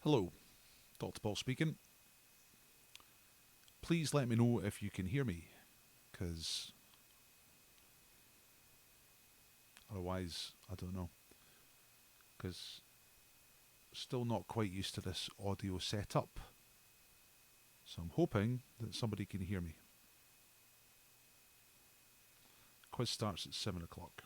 Hello, Dr. Paul speaking. Please let me know if you can hear me, because otherwise I don't know. Because still not quite used to this audio setup, so I'm hoping that somebody can hear me. Quiz starts at 7 o'clock.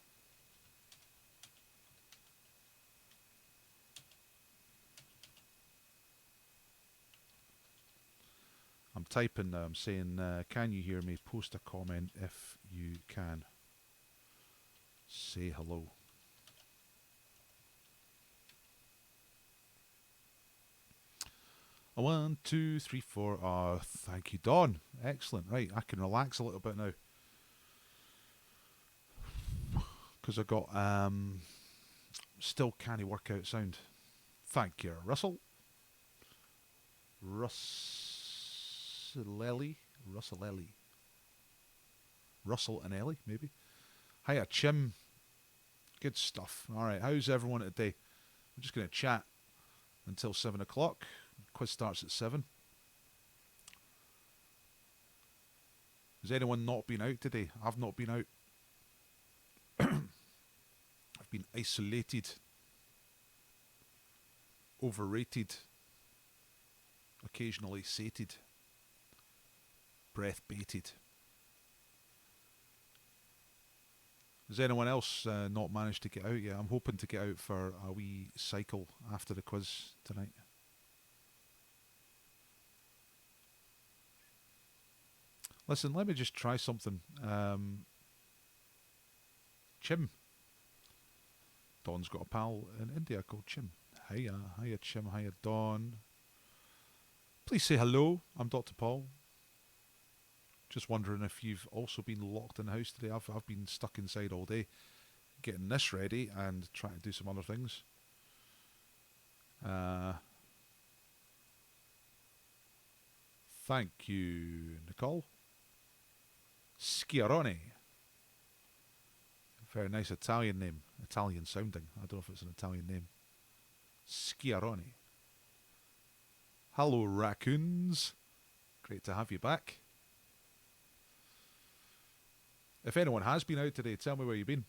I'm typing now, I'm saying, can you hear me? Post a comment if you can. Say hello. A 1, 2, 3, 4. Thank you, Dawn. Excellent. Right, I can relax a little bit now. Because I got still canny workout sound. Thank you, Russell. Russell and Ellie, maybe. Hiya, Chim. Good stuff. Alright, how's everyone today? I'm just going to chat until 7 o'clock. Quiz starts at 7. Has anyone not been out today? I've not been out. I've been isolated. Overrated. Occasionally sated. Breath baited. Has anyone else not managed to get out yet? I'm hoping to get out for a wee cycle after the quiz tonight. Listen, let me just try something. Chim. Dawn's got a pal in India called Chim. Hiya Chim, hiya Dawn. Please say hello. I'm Dr. Paul. Just wondering if you've also been locked in the house today. I've been stuck inside all day, getting this ready and trying to do some other things. Thank you, Nicole. Schiarone. Very nice Italian name. Italian sounding. I don't know if it's an Italian name. Schiarone. Hello, raccoons. Great to have you back. If anyone has been out today, tell me where you've been.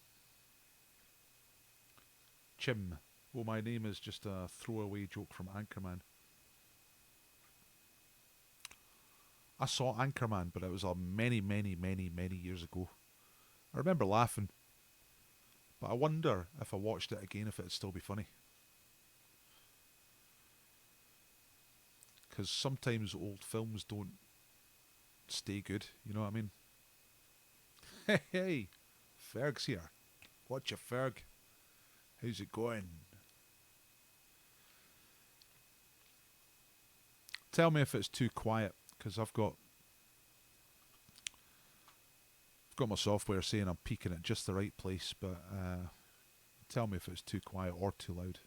Chim. Well, my name is just a throwaway joke from Anchorman. I saw Anchorman, but it was many years ago. I remember laughing. But I wonder if I watched it again if it'd still be funny. Because sometimes old films don't stay good, you know what I mean? Hey, Ferg's here. Whatcha, Ferg? How's it going? Tell me if it's too quiet, because I've got my software saying I'm peaking at just the right place, but tell me if it's too quiet or too loud.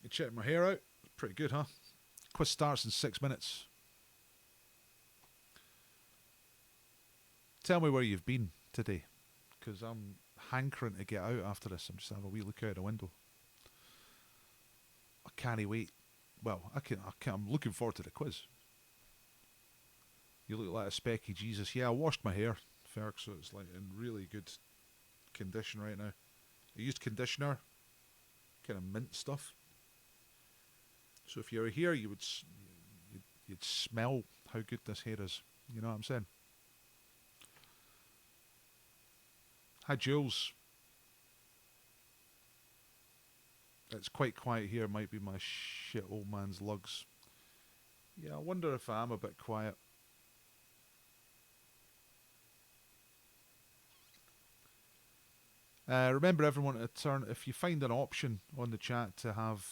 You check my hair out? Pretty good, huh? Quiz starts in 6 minutes. Tell me where you've been today, because I'm hankering to get out after this. I'm just having a wee look out the window. I can't wait. Well, I'm looking forward to the quiz. You look like a specky Jesus. Yeah, I washed my hair, Ferg, so it's like in really good condition right now. I used conditioner, kind of mint stuff. So if you were here, you'd smell how good this hair is. You know what I'm saying? Hi, Jules. It's quite quiet here. Might be my shit old man's lugs. Yeah, I wonder if I am a bit quiet. Remember, everyone, to turn, if you find an option on the chat to have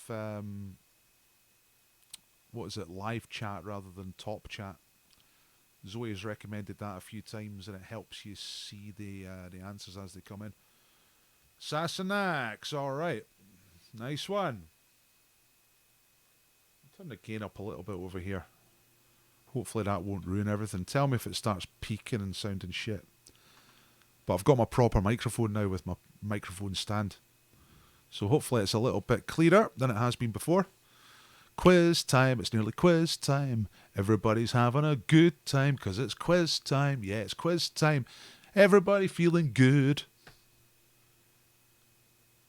live chat rather than top chat. Zoe has recommended that a few times, and it helps you see the answers as they come in. Sasanax, all right, nice one. I'll turn the gain up a little bit over here. Hopefully that won't ruin everything. Tell me if it starts peaking and sounding shit. But I've got my proper microphone now with my microphone stand. So hopefully it's a little bit clearer than it has been before. Quiz time. It's nearly quiz time. Everybody's having a good time because it's quiz time. Yeah, it's quiz time. Everybody feeling good.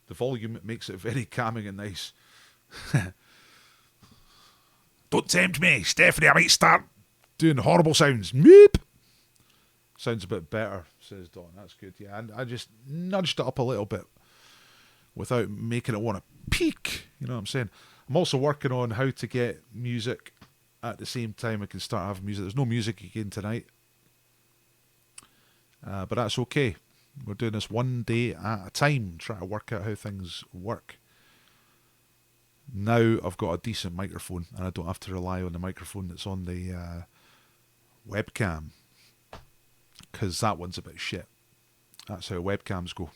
The volume makes it very calming and nice. Don't tempt me, Stephanie. I might start doing horrible sounds. Meep. Sounds a bit better, says Dawn. That's good. Yeah, and I just nudged it up a little bit without making it want to peak. You know what I'm saying? I'm also working on how to get music at the same time I can start having music. There's no music again tonight. But that's okay. We're doing this one day at a time, trying to work out how things work. Now I've got a decent microphone and I don't have to rely on the microphone that's on the webcam, because that one's a bit shit. That's how webcams go.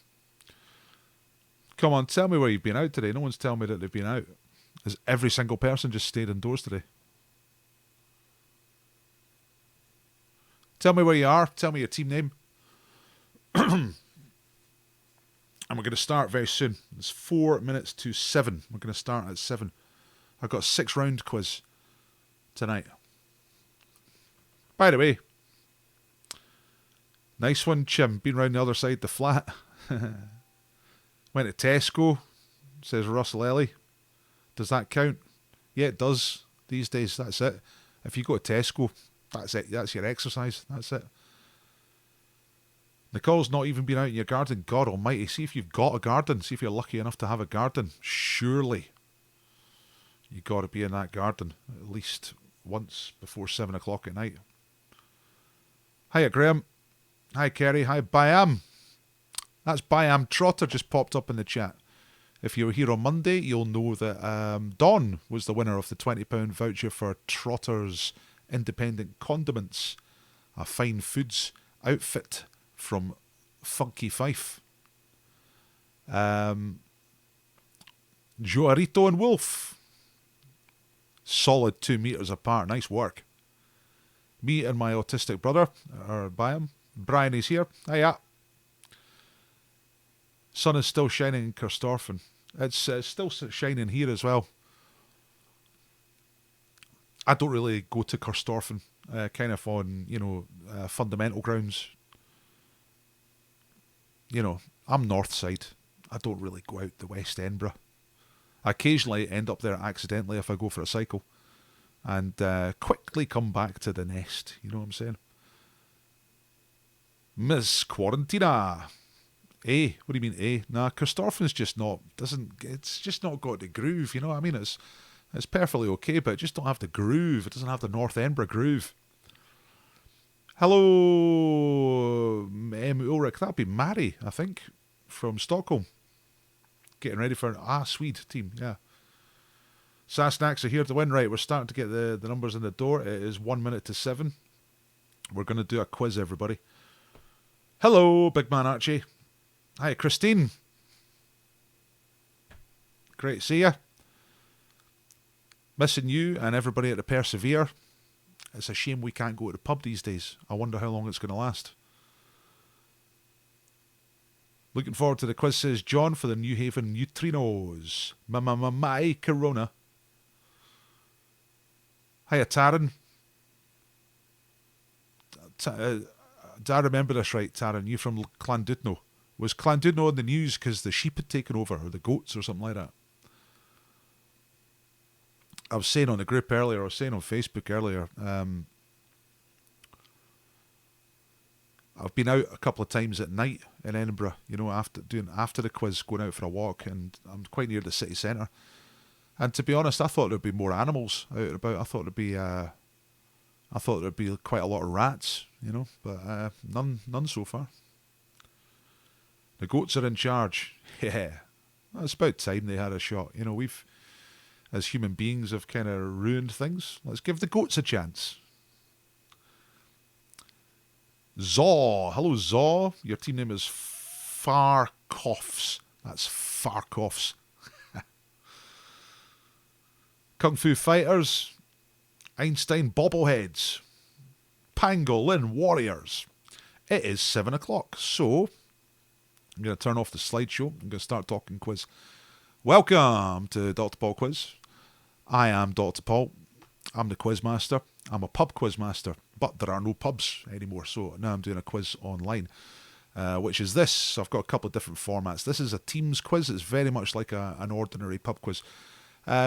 Come on, tell me where you've been out today. No one's telling me that they've been out. Has every single person just stayed indoors today? Tell me where you are. Tell me your team name. And we're going to start very soon. It's 4 minutes to 7. We're going to start at 7. I've got a 6-round quiz tonight. By the way, nice one, Chim. Been round the other side the flat. Went to Tesco, says Russell Ellie. Does that count? Yeah, it does. These days, that's it. If you go to Tesco, that's it. That's your exercise. That's it. Nicole's not even been out in your garden. God almighty. See if you've got a garden. See if you're lucky enough to have a garden. Surely you got to be in that garden at least once before 7 o'clock at night. Hiya, Graham. Hi, Kerry. Hi, Byam. That's Byam Trotter just popped up in the chat. If you were here on Monday, you'll know that Dawn was the winner of the £20 voucher for Trotter's Independent Condiments, a fine foods outfit from Funky Fife. Joarito and Wolf. Solid 2 meters apart. Nice work. Me and my autistic brother are by him. Brian is here. Hiya. Sun is still shining in Kirstorfen. It's still shining here as well. I don't really go to Kirstorfen, kind of on, fundamental grounds. I'm north side. I don't really go out the West Edinburgh. I occasionally end up there accidentally if I go for a cycle. And quickly come back to the nest. You know what I'm saying? Miss Quarantina. What do you mean, Nah, Kirstorfen's just not, it's just not got the groove, you know what I mean? It's perfectly okay, but it just don't have the groove. It doesn't have the North Edinburgh groove. Hello, Ulrich. That'll be Mary, I think, from Stockholm. Getting ready for Swede team, yeah. Sasnacks are here to win. Right, we're starting to get the numbers in the door. It is 1 minute to 7. We're going to do a quiz, everybody. Hello, big man Archie. Hi, Christine. Great to see you. Missing you and everybody at the Persevere. It's a shame we can't go to the pub these days. I wonder how long it's going to last. Looking forward to the quiz, says John, for the New Haven Neutrinos. My Corona. Hiya, Taryn. Do I remember this right, Taryn? You from Llandudno. Was Llandudno in the news because the sheep had taken over, or the goats, or something like that? I was saying on the group earlier, I was saying on Facebook earlier, I've been out a couple of times at night in Edinburgh, after the quiz, going out for a walk, and I'm quite near the city centre. And to be honest, I thought there'd be more animals out and about. I thought there'd be quite a lot of rats, but none so far. The goats are in charge. Yeah, it's about time they had a shot. We've, as human beings, have kind of ruined things. Let's give the goats a chance. Zaw. Hello, Zaw. Your team name is Farkoffs. That's Farkoffs. Kung Fu Fighters. Einstein Bobbleheads. Pangolin Warriors. It is 7 o'clock, so I'm going to turn off the slideshow. I'm going to start talking quiz. Welcome to Dr. Paul Quiz. I am Dr. Paul. I'm the quiz master. I'm a pub quiz master, but there are no pubs anymore, so now I'm doing a quiz online, which is this. I've got a couple of different formats. This is a Teams quiz. It's very much like an ordinary pub quiz.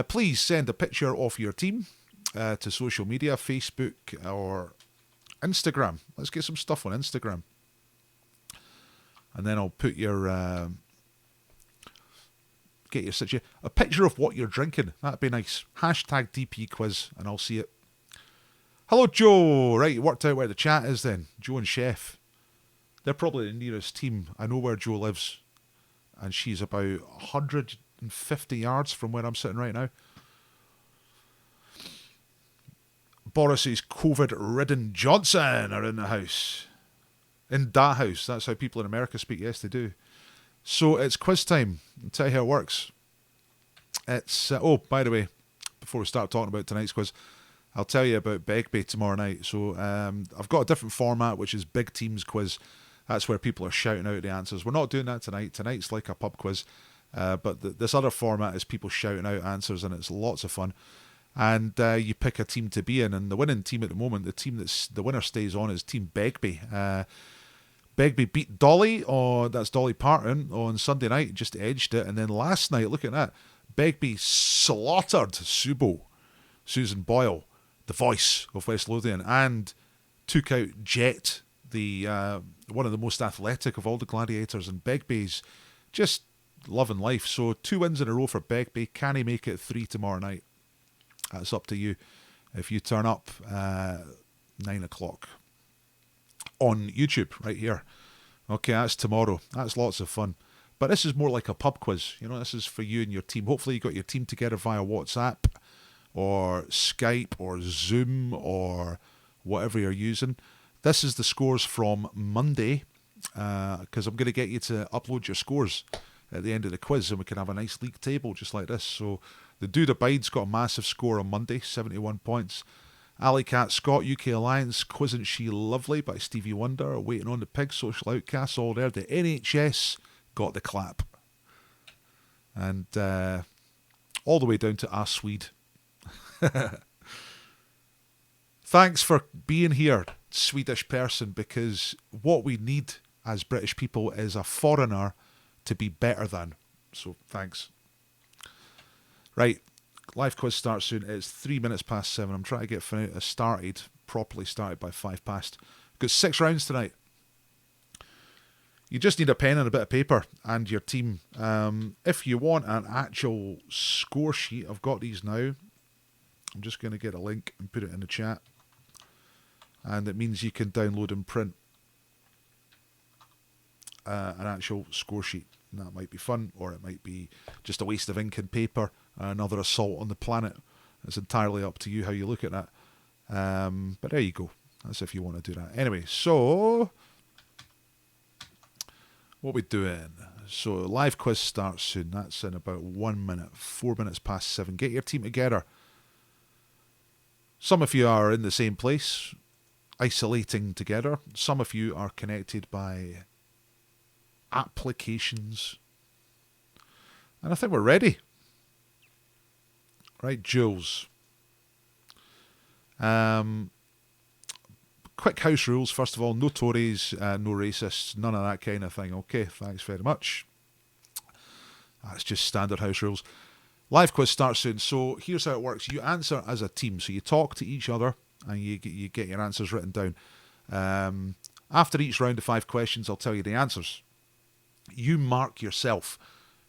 Please send a picture of your team to social media, Facebook or Instagram. Let's get some stuff on Instagram. And then I'll put your... get your situation. A picture of what you're drinking. That'd be nice. Hashtag DP quiz, and I'll see it. Hello, Joe. Right, you worked out where the chat is then. Joe and Chef. They're probably the nearest team. I know where Joe lives. And she's about 150 yards from where I'm sitting right now. Boris's COVID-ridden Johnson are in the house. In that house. That's how people in America speak. Yes, they do. So it's quiz time. I'll tell you how it works. It's by the way, before we start talking about tonight's quiz, I'll tell you about Begbie tomorrow night. So I've got a different format, which is Big Teams Quiz. That's where people are shouting out the answers. We're not doing that tonight. Tonight's like a pub quiz. But this other format is people shouting out answers, and it's lots of fun. And you pick a team to be in. And the winning team at the moment, the winner stays on, is Team Begbie. Begbie beat Dolly, that's Dolly Parton, on Sunday night, just edged it. And then last night, look at that, Begbie slaughtered Susan Boyle, the voice of West Lothian, and took out Jet, the one of the most athletic of all the gladiators. And Begbie's just loving life. So 2 wins in a row for Begbie. Can he make it 3 tomorrow night? That's up to you. If you turn up 9 o'clock. On YouTube, right here. Okay, that's tomorrow. That's lots of fun. But this is more like a pub quiz. You know, this is for you and your team. Hopefully you got your team together via WhatsApp or Skype or Zoom or whatever you're using. This is the scores from Monday, because I'm going to get you to upload your scores at the end of the quiz, and we can have a nice league table just like this. So the Dude Abide's got a massive score on Monday, 71 points. Alley Cat Scott, UK Alliance, Quizant She Lovely by Stevie Wonder, Waiting on the Pig, Social Outcasts, all there. The NHS got the clap. And all the way down to our Swede. Thanks for being here, Swedish person, because what we need as British people is a foreigner to be better than. So thanks. Right. Live quiz starts soon. It's 3 minutes past 7. I'm trying to get properly started by 5 past. Got 6 rounds tonight. You just need a pen and a bit of paper and your team. If you want an actual score sheet, I've got these now. I'm just going to get a link and put it in the chat. And it means you can download and print an actual score sheet. And that might be fun, or it might be just a waste of ink and paper, another assault on the planet. It's entirely up to you how you look at that. But there you go. That's if you want to do that. Anyway, so what we doing? So live quiz starts soon. That's in about 1 minute, 4 minutes past 7. Get your team together. Some of you are in the same place, isolating together. Some of you are connected by applications. And I think we're ready. Right, Jules. Quick house rules, first of all. No Tories, no racists, none of that kind of thing. Okay, thanks very much. That's just standard house rules. Live quiz starts soon. So here's how it works. You answer as a team. So you talk to each other and you get your answers written down. After each round of 5 questions, I'll tell you the answers. You mark yourself.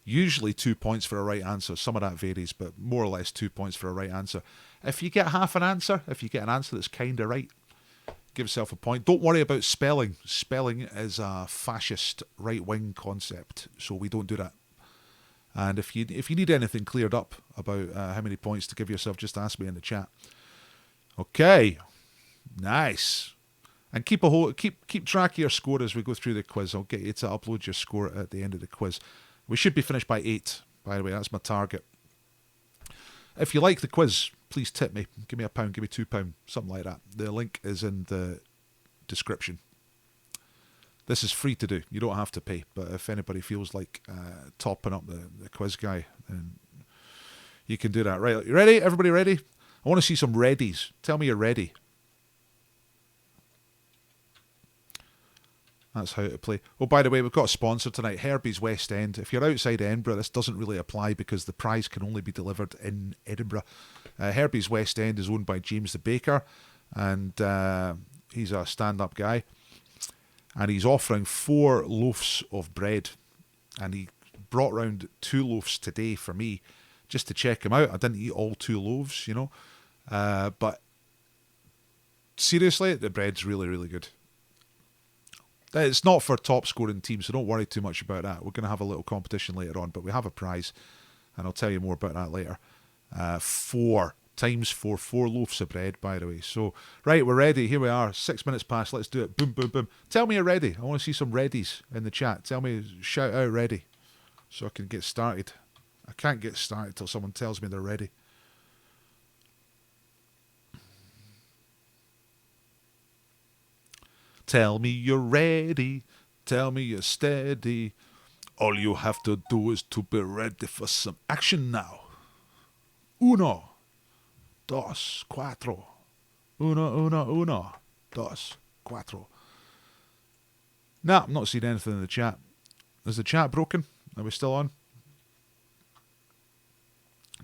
Usually 2 points for a right answer. Some of that varies, but more or less 2 points for a right answer. If you get half an answer, if you get an answer that's kind of right, give yourself a point. Don't worry about spelling. Spelling is a fascist right-wing concept, so we don't do that. And if you need anything cleared up about how many points to give yourself, just ask me in the chat. Okay, nice. And keep track of your score as we go through the quiz. I'll get you to upload your score at the end of the quiz. We should be finished by 8, by the way. That's my target. If you like the quiz, please tip me. Give me £1, give me £2, something like that. The link is in the description. This is free to do. You don't have to pay. But if anybody feels like topping up the quiz guy, then you can do that. Right, you ready? Everybody ready? I want to see some readies. Tell me you're ready. That's how to play. Oh, by the way, we've got a sponsor tonight, Herbie's West End. If you're outside Edinburgh, this doesn't really apply because the prize can only be delivered in Edinburgh. Herbie's West End is owned by James the Baker, and he's a stand-up guy. And he's offering 4 loaves of bread. And he brought round 2 loaves today for me, just to check him out. I didn't eat all 2 loaves, you know. But seriously, the bread's really, really good. It's not for top scoring teams, so don't worry too much about that. We're going to have a little competition later on, but we have a prize, and I'll tell you more about that later. 4 times 4 loaves of bread, by the way. So, right, we're ready. Here we are, 6 minutes past. Let's do it. Boom, boom, boom. Tell me you're ready. I want to see some readies in the chat. Tell me, shout out ready, so I can get started. I can't get started till someone tells me they're ready. Tell me you're ready. Tell me you're steady. All you have to do is to be ready for some action now. 1, 2, 4. 1, 2, 4. Nah, I'm not seeing anything in the chat. Is the chat broken? Are we still on?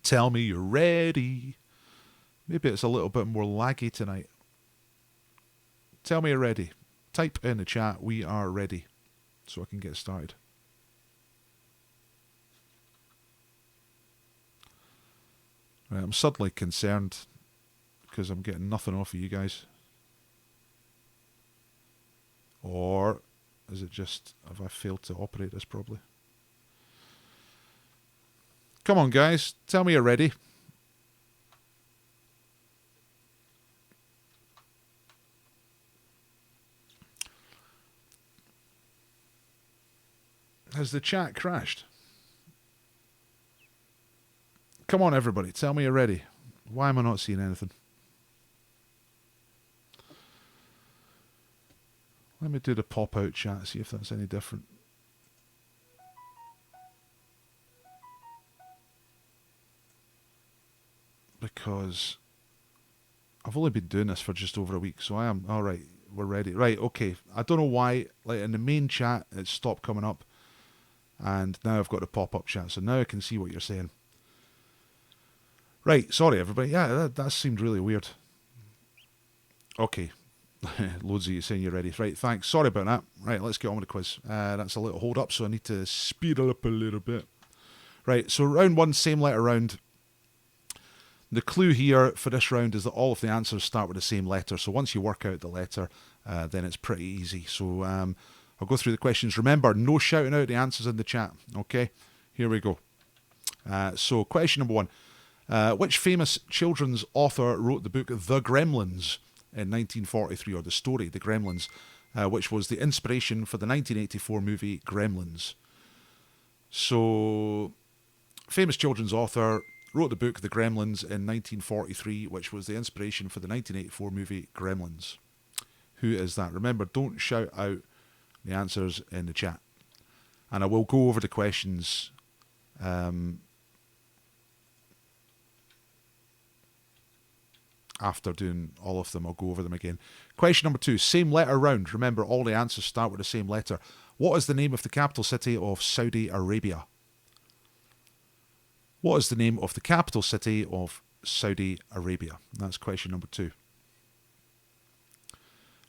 Tell me you're ready. Maybe it's a little bit more laggy tonight. Tell me you're ready. Type in the chat, we are ready, so I can get started. Right, I'm suddenly concerned because I'm getting nothing off of you guys. Or is it just, have I failed to operate this properly? Come on, guys, tell me you're ready. Has the chat crashed? Come on, everybody. Tell me you're ready. Why am I not seeing anything? Let me do the pop-out chat, see if that's any different. Because I've only been doing this for just over a week, so I am... All right, we're ready. Right, okay. I don't know why. Like in the main chat, it stopped coming up. And now I've got the pop-up chat, so now I can see what you're saying. Right, sorry everybody. Yeah, that seemed really weird. Okay. Loads of you saying you're ready. Right, thanks. Sorry about that. Right, let's get on with the quiz. That's a little hold up, so I need to speed it up a little bit. Right, so round 1, same letter round. The clue here for this round is that all of the answers start with the same letter. So once you work out the letter, then it's pretty easy. So I'll go through the questions. Remember, no shouting out the answers in the chat. Okay, here we go. So question number 1. Which famous children's author wrote the book The Gremlins in 1943, or the story The Gremlins, which was the inspiration for the 1984 movie Gremlins? So, famous children's author wrote the book The Gremlins in 1943, which was the inspiration for the 1984 movie Gremlins. Who is that? Remember, don't shout out the answers in the chat. And I will go over the questions after doing all of them. I'll go over them again. Question number 2, same letter round. Remember, all the answers start with the same letter. What is the name of the capital city of Saudi Arabia? What is the name of the capital city of Saudi Arabia? That's question number 2.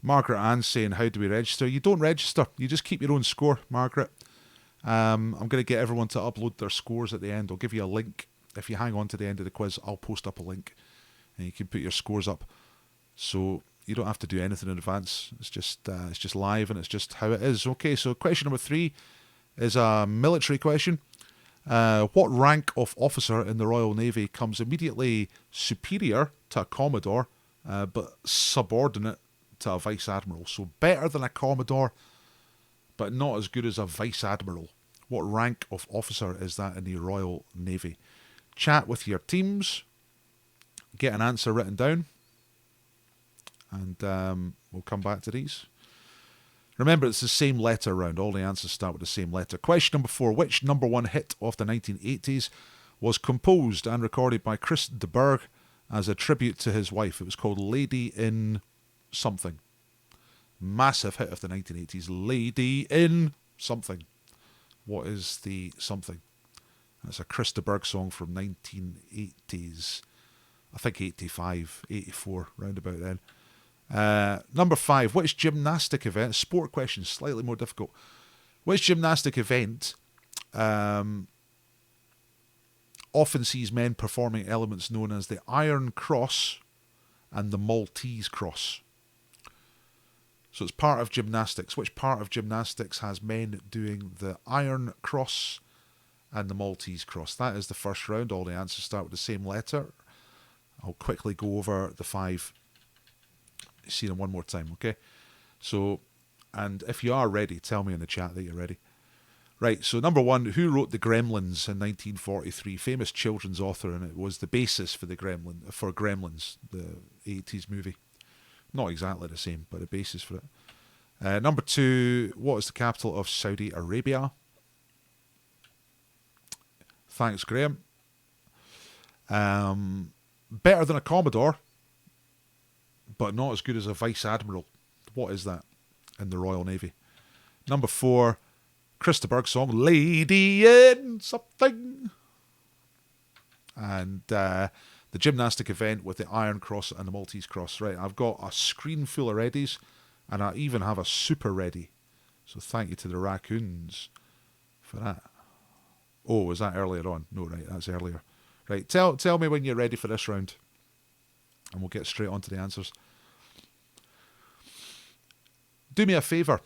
Margaret Ann's saying, how do we register? You don't register. You just keep your own score, Margaret. I'm going to get everyone to upload their scores at the end. I'll give you a link. If you hang on to the end of the quiz, I'll post up a link and you can put your scores up. So you don't have to do anything in advance. It's just live and it's just how it is. Okay, so question number 3 is a military question. What rank of officer in the Royal Navy comes immediately superior to a Commodore, but subordinate to a Vice Admiral? So better than a Commodore, but not as good as a Vice Admiral. What rank of officer is that in the Royal Navy? Chat with your teams. Get an answer written down. And we'll come back to these. Remember, it's the same letter round. All the answers start with the same letter. Question number 4. Which number 1 hit of the 1980s was composed and recorded by Edinburgh as a tribute to his wife? It was called Lady in something. Massive hit of the 1980s. Lady in something. What is the something? That's a Edinburgh song from 1980s. I think 85, 84, round about then. Number 5. Which gymnastic event? Sport question, slightly more difficult. Which gymnastic event often sees men performing elements known as the Iron Cross and the Maltese Cross? So it's part of gymnastics. Which part of gymnastics has men doing the Iron Cross and the Maltese Cross? That is the first round. All the answers start with the same letter. I'll quickly go over the 5. See them one more time, okay? So, and if you are ready, tell me in the chat that you're ready. Right, so number 1, who wrote The Gremlins in 1943? Famous children's author, and it was the basis for Gremlins, the 80s movie. Not exactly the same, but a basis for it. Number 2, what is the capital of Saudi Arabia? Thanks, Graham. Better than a Commodore, but not as good as a Vice Admiral. What is that in the Royal Navy? Number 4, Edinburgh song, Lady in something. And the gymnastic event with the Iron Cross and the Maltese Cross. Right, I've got a screen full of readies, and I even have a super ready. So thank you to the raccoons for that. Oh, was that earlier on? No, right, that's earlier. Right, tell me when you're ready for this round, and we'll get straight on to the answers. Do me a favour.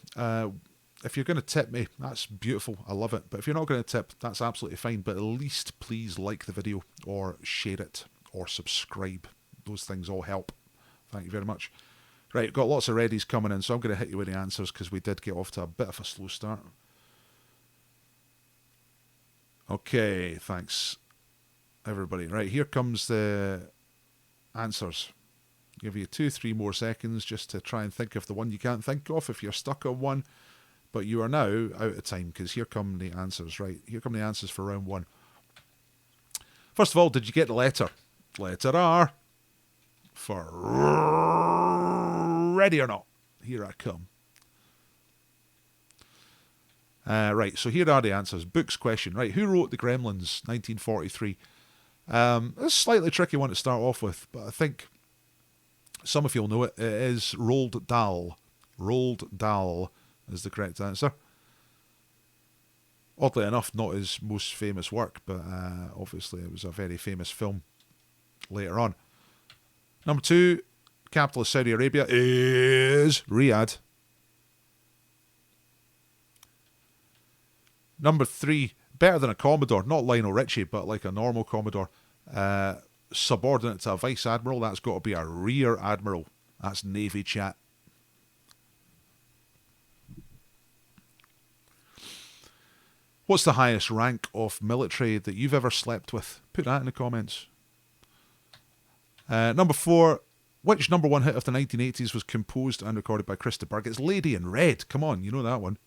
If you're going to tip me, that's beautiful. I love it. But if you're not going to tip, that's absolutely fine. But at least please like the video or share it or subscribe. Those things all help. Thank you very much. Right, got lots of readies coming in, so I'm going to hit you with the answers because we did get off to a bit of a slow start. Okay, thanks, everybody. Right, here comes the answers. Give you 2-3 more seconds just to try and think of the one you can't think of if you're stuck on one. But you are now out of time because here come the answers. Right, here come the answers for round 1. First of all, did you get the letter? Letter R for ready or not. Here I come. Right, so here are the answers. Books question. Right, who wrote The Gremlins, 1943? It's a slightly tricky one to start off with, but I think some of you will know it. It is Roald Dahl. Roald Dahl is the correct answer. Oddly enough, not his most famous work, but obviously it was a very famous film later on. Number 2, capital of Saudi Arabia is Riyadh. Number 3, better than a Commodore, not Lionel Richie, but like a normal Commodore. Subordinate to a Vice Admiral, that's got to be a Rear Admiral. That's Navy chat. What's the highest rank of military that you've ever slept with? Put that in the comments. Number 4, which number 1 hit of the 1980s was composed and recorded by Edinburgh? It's Lady in Red. Come on, you know that one.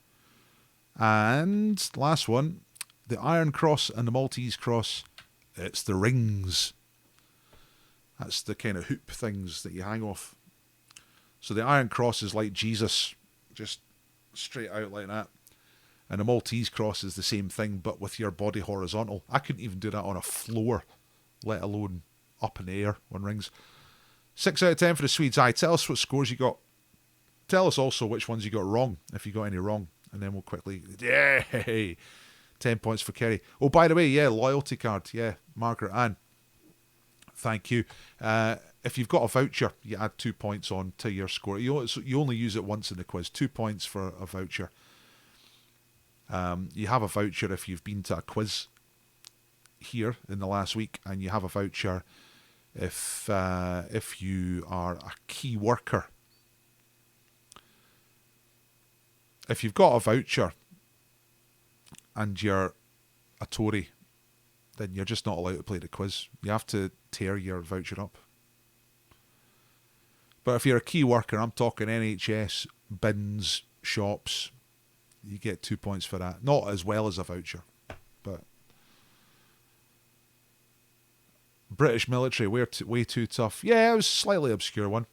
And last one, the Iron Cross and the Maltese Cross. It's the rings. That's the kind of hoop things that you hang off. So the Iron Cross is like Jesus, just straight out like that. And the Maltese Cross is the same thing, but with your body horizontal. I couldn't even do that on a floor, let alone up in the air on rings. 6 out of 10 for the Swedes. Aye, tell us what scores you got. Tell us also which ones you got wrong, if you got any wrong. And then we'll quickly... Yay! 10 points for Kerry. Oh, by the way, yeah, loyalty card. Yeah, Margaret Ann. Thank you. If you've got a voucher, you add 2 points on to your score. You only use it once in the quiz. 2 points for a voucher. You have a voucher if you've been to a quiz here in the last week, and you have a voucher if you are a key worker. If you've got a voucher and you're a Tory, then you're just not allowed to play the quiz. You have to tear your voucher up. But if you're a key worker, I'm talking NHS, bins, shops. You get 2 points for that. Not as well as a voucher, but British military, way too tough. Yeah, it was a slightly obscure one.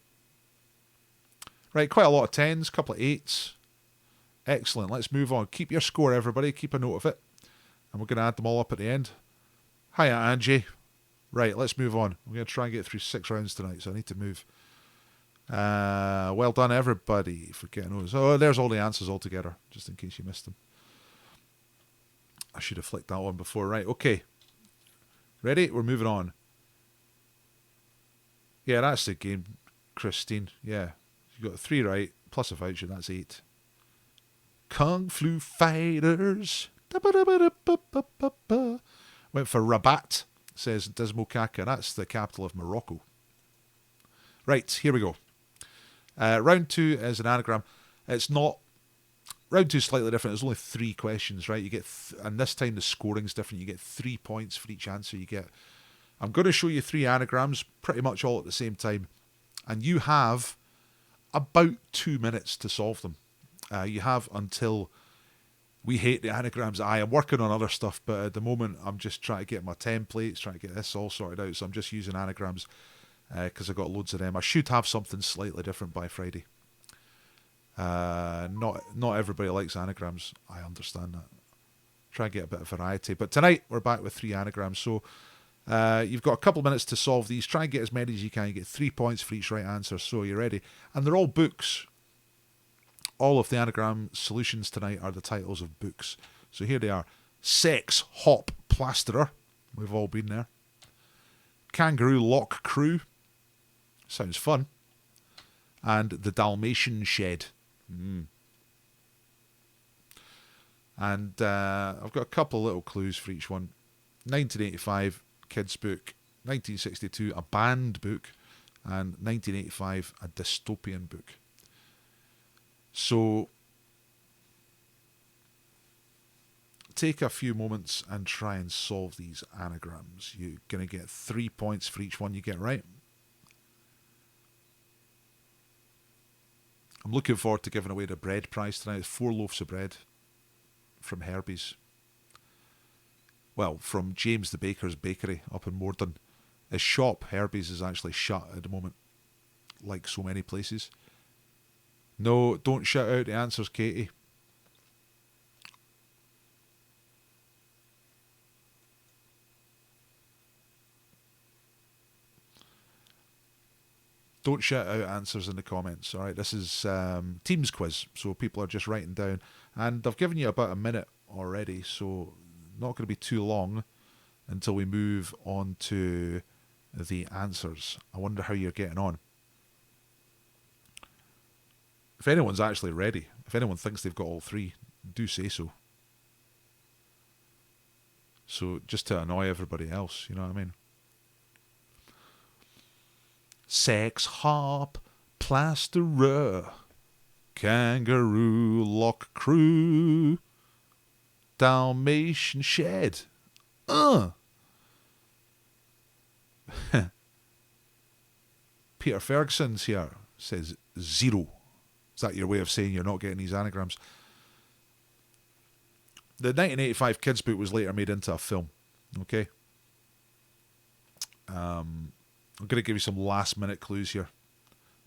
Right, quite a lot of 10s, couple of 8s. Excellent, let's move on. Keep your score, everybody. Keep a note of it. And we're going to add them all up at the end. Hiya, Angie. Right, let's move on. We're going to try and get through 6 rounds tonight, so I need to move. Well done, everybody, for getting those. Oh, there's all the answers all together, just in case you missed them. I should have flicked that one before. Right, okay. Ready? We're moving on. Yeah, that's the game, Christine. Yeah. You got 3 right, plus a voucher, that's 8. Kung Flu Fighters. Went for Rabat, says Dismal Kaka. That's the capital of Morocco. Right, here we go. Round 2 is an anagram. It's not... Round 2 is slightly different. There's only 3 questions, right? You get... and this time the scoring's different. You get 3 points for each answer you get. I'm going to show you 3 anagrams, pretty much all at the same time. And you have about 2 minutes to solve them. You have until we hate the anagrams. I am working on other stuff, but at the moment I'm just trying to get my templates, trying to get this all sorted out. So I'm just using anagrams because I've got loads of them. I should have something slightly different by Friday. Not everybody likes anagrams. I understand that. Try and get a bit of variety. But tonight we're back with 3 anagrams. So you've got a couple of minutes to solve these. Try and get as many as you can. You get 3 points for each right answer. So you're ready. And they're all books. All of the anagram solutions tonight are the titles of books. So here they are. Sex Hop Plasterer. We've all been there. Kangaroo Lock Crew. Sounds fun. And The Dalmatian Shed. And I've got a couple of little clues for each one. 1985, kids book. 1962, a band book. And 1985, a dystopian book. So take a few moments and try and solve these anagrams. You're going to get 3 points for each one you get right. I'm looking forward to giving away the bread prize tonight. It's 4 loaves of bread from Herbie's. Well, from James the Baker's Bakery up in Morden. His shop, Herbie's, is actually shut at the moment, like so many places. No, don't shout out the answers, Katie. Don't shout out answers in the comments, alright? This is Teams quiz, so people are just writing down. And I've given you about a minute already, so not going to be too long until we move on to the answers. I wonder how you're getting on. If anyone's actually ready, if anyone thinks they've got all 3, do say so. So just to annoy everybody else, you know what I mean? Sex Hop Plasterer, Kangaroo Lock Crew, Dalmatian Shed. Peter Ferguson's here, says 0. Is that your way of saying you're not getting these anagrams? The 1985 kids book was later made into a film. Okay. I'm going to give you some last minute clues here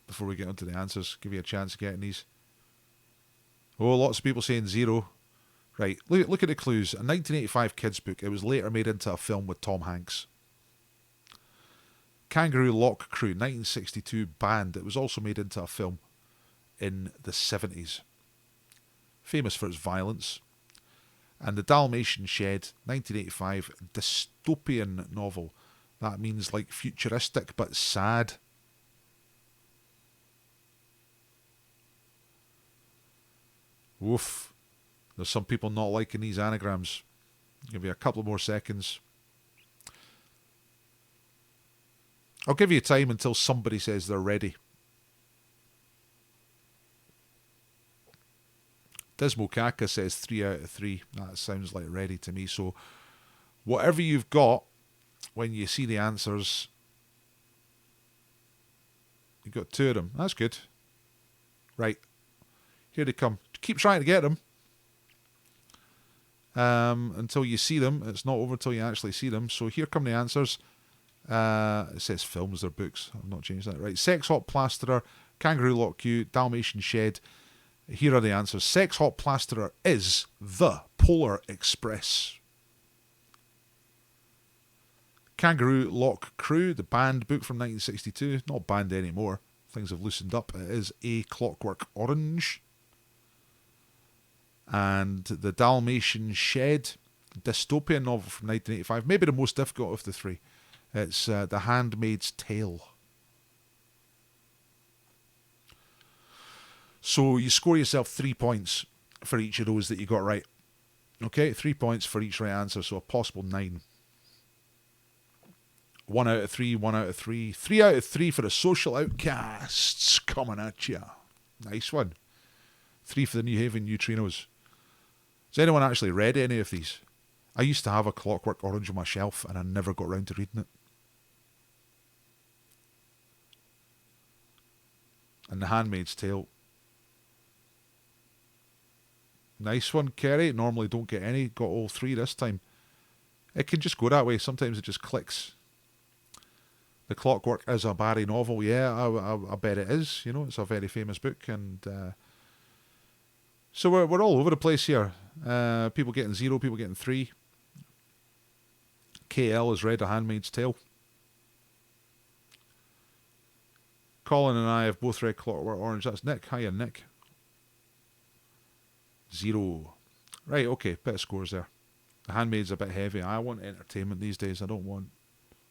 before we get onto the answers. Give you a chance of getting these. Oh, lots of people saying 0. Right, look at the clues. A 1985 kids book. It was later made into a film with Tom Hanks. Kangaroo Lock Crew, 1962 band. It was also made into a film in the 70s. Famous for its violence. And The Dalmatian Shed, 1985 dystopian novel. That means like futuristic but sad. Woof. There's some people not liking these anagrams. Give you a couple more seconds. I'll give you time until somebody says they're ready. Dismal Kaka says 3 out of 3. That sounds like ready to me. So whatever you've got, when you see the answers, you've got 2 of them. That's good. Right. Here they come. keep trying to get them. Until you see them. It's not over until you actually see them. So here come the answers. It says films or books. I've not changed that. Right. Sex Hot Plasterer, Kangaroo Lock Q, Dalmatian Shed. Here are the answers. Sex Hot Plasterer is the Polar Express. Kangaroo Lock Crew, the band, book from 1962. Not banned anymore. Things have loosened up. It is A Clockwork Orange. And the Dalmatian Shed, dystopian novel from 1985. Maybe the most difficult of the three. It's The Handmaid's Tale. So you score yourself 3 points for each of those that you got right. Okay, 3 points for each right answer, so a possible 9. 1 out of 3, 1 out of 3. 3 out of 3 for the Social Outcasts coming at you. Nice one. 3 for the New Haven Neutrinos. Has anyone actually read any of these? I used to have a Clockwork Orange on my shelf and I never got round to reading it. And The Handmaid's Tale. Nice one, Kerry. Normally don't get any. Got all 3 this time. It can just go that way. Sometimes it just clicks. The Clockwork is a Barry novel. Yeah, I bet it is. You know, it's a very famous book. And so we're all over the place here. People getting 0, people getting 3. KL has read A Handmaid's Tale. Colin and I have both read Clockwork Orange. That's Nick. Hiya, Nick. 0. Right, okay, bit of scores there. The Handmaid's a bit heavy. I want entertainment these days. I don't want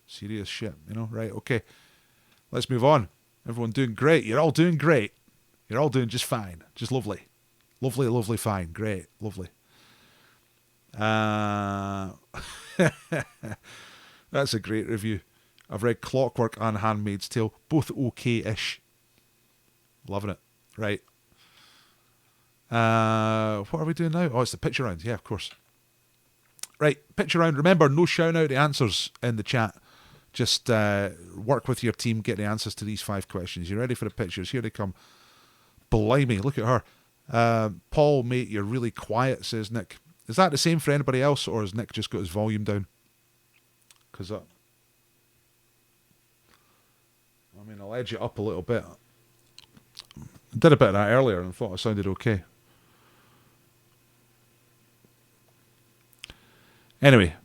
serious shit, you know? Right, okay. Let's move on. Everyone doing great. You're all doing great. You're all doing just fine. Just lovely. Lovely, lovely, fine. Great. Lovely. That's a great review. I've read Clockwork and Handmaid's Tale. Both okay-ish. Loving it. Right. What are we doing now? Oh, it's the picture round. Yeah, of course. Right, picture round. Remember, no shouting out the answers in the chat. Just work with your team, get the answers to these 5 questions. You ready for the pictures? Here they come. Blimey, look at her. Paul, mate, you're really quiet, says Nick. Is that the same for anybody else, or has Nick just got his volume down? Because I mean, I'll edge it up a little bit. I did a bit of that earlier and thought it sounded okay. Anyway,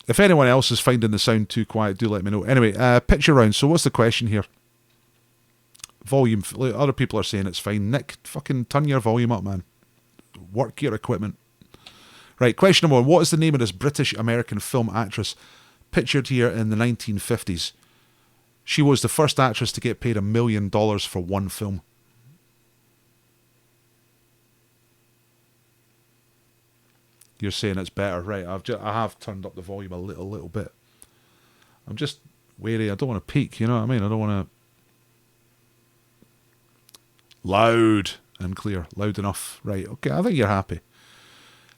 if anyone else is finding the sound too quiet, do let me know. Anyway, picture round. So what's the question here? Volume. Other people are saying it's fine. Nick, fucking turn your volume up, man. Work your equipment. Right, question number 1. What is the name of this British-American film actress pictured here in the 1950s? She was the first actress to get paid $1 million for one film. You're saying it's better, right? I have turned up the volume a little bit. I'm just wary. I don't want to peak. You know what I mean? I don't want to. Loud and clear, loud enough. Right? Okay. I think you're happy.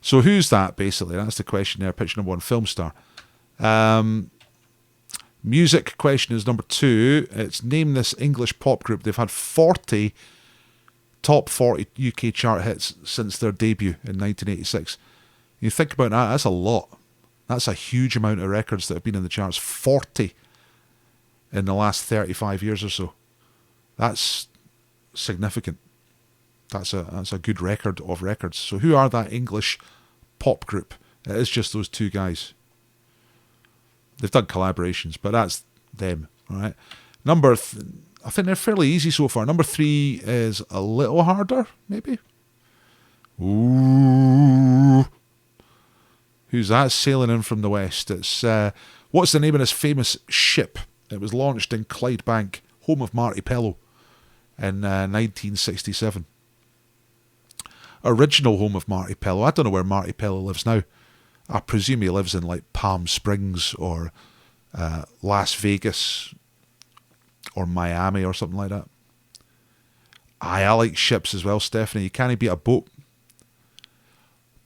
So who's that? Basically, that's the question there. Picture number 1, film star. Music question is number 2. It's name this English pop group. They've had 40 top 40 UK chart hits since their debut in 1986. You think about that, that's a lot. That's a huge amount of records that have been in the charts. 40 in the last 35 years or so. That's significant. That's a good record of records. So who are that English pop group? It is just those 2 guys. They've done collaborations, but that's them. All right. I think they're fairly easy so far. Number 3 is a little harder, maybe. Ooh. Who's that sailing in from the west? It's what's the name of this famous ship? It was launched in Clydebank, home of Marty Pellow, in 1967. Original home of Marty Pellow. I don't know where Marty Pellow lives now. I presume he lives in like Palm Springs or Las Vegas or Miami or something like that. I like ships as well, Stephanie. You can't beat a boat.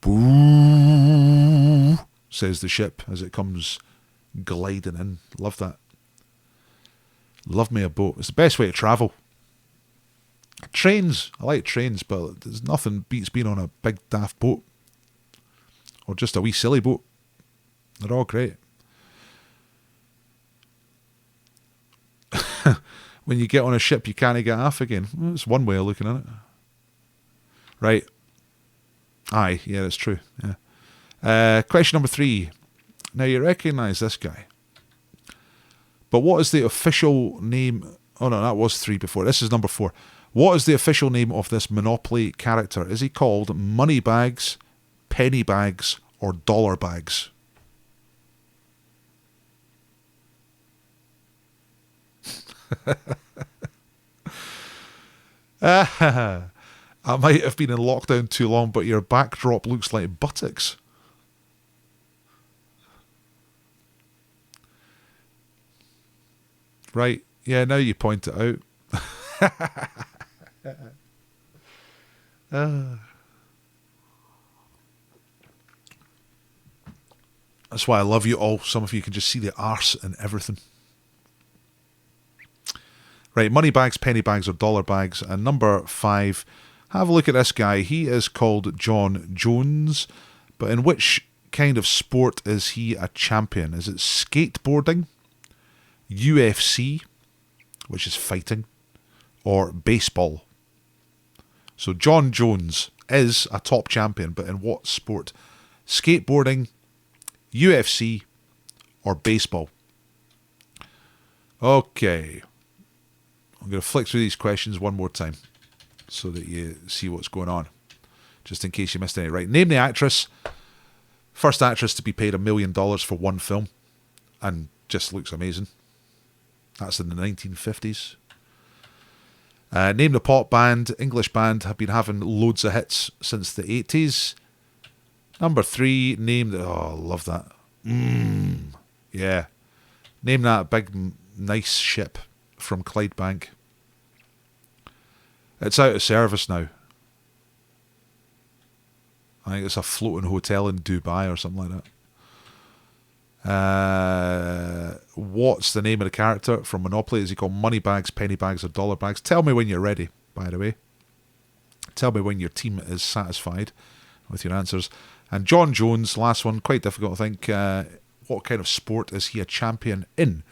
Boo, says the ship as it comes gliding in. Love that. Love me a boat. It's the best way to travel. Trains. I like trains, but there's nothing beats being on a big daft boat. Or just a wee silly boat. They're all great. When you get on a ship, you can't get off again. Well, that's one way of looking at it. Right. Aye, yeah, that's true. Yeah. Question number 3. Now, you recognise this guy. But what is the official name... Oh, no, that was 3 before. This is number 4. What is the official name of this Monopoly character? Is he called Moneybags, Pennybags, or Dollar Bags? I might have been in lockdown too long, but your backdrop looks like buttocks. Right. Yeah, now you point it out. That's why I love you all. Some of you can just see the arse and everything. Right, money bags, penny bags, or dollar bags. And number 5, have a look at this guy. He is called John Jones. But in which kind of sport is he a champion? Is it skateboarding, UFC, which is fighting, or baseball? So John Jones is a top champion, but in what sport? Skateboarding, UFC, or baseball? Okay. I'm going to flick through these questions one more time so that you see what's going on, just in case you missed any. Right, name the actress. First actress to be paid $1 million for one film, and just looks amazing. That's in the 1950s. Name the pop band. English band, have been having loads of hits since the 80s. Number 3, name the... Oh, I love that. Yeah. Name that big, nice ship from Clydebank. It's out of service now. I think it's a floating hotel in Dubai or something like that. What's the name of the character from Monopoly? Is he called Moneybags, Pennybags, or Dollar Bags? Tell me when you're ready, by the way. Tell me when your team is satisfied with your answers. And John Jones, last one, quite difficult, I think. What kind of sport is he a champion in?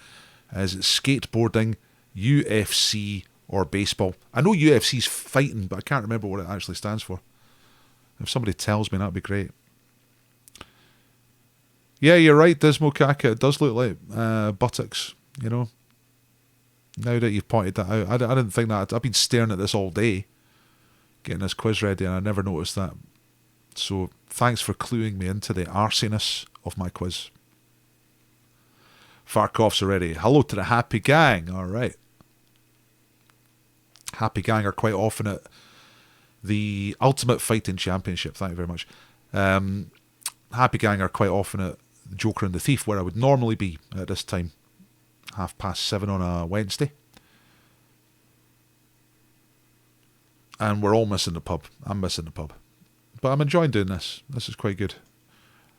Is it skateboarding, UFC, or baseball? I know UFC's fighting, but I can't remember what it actually stands for. If somebody tells me, that'd be great. Yeah, you're right, Dismo Kaka. It does look like buttocks, you know. Now that you've pointed that out. I didn't think that. I've been staring at this all day, getting this quiz ready, and I never noticed that. So thanks for cluing me into the arsiness of my quiz. Farkoff's already. Hello to the Happy Gang. All right. Happy Gang are quite often at the Ultimate Fighting Championship. Thank you very much. Happy Gang are quite often at the Joker and the Thief, where I would normally be at this time. 7:30 on a Wednesday. And we're all missing the pub. I'm missing the pub. But I'm enjoying doing this. This is quite good.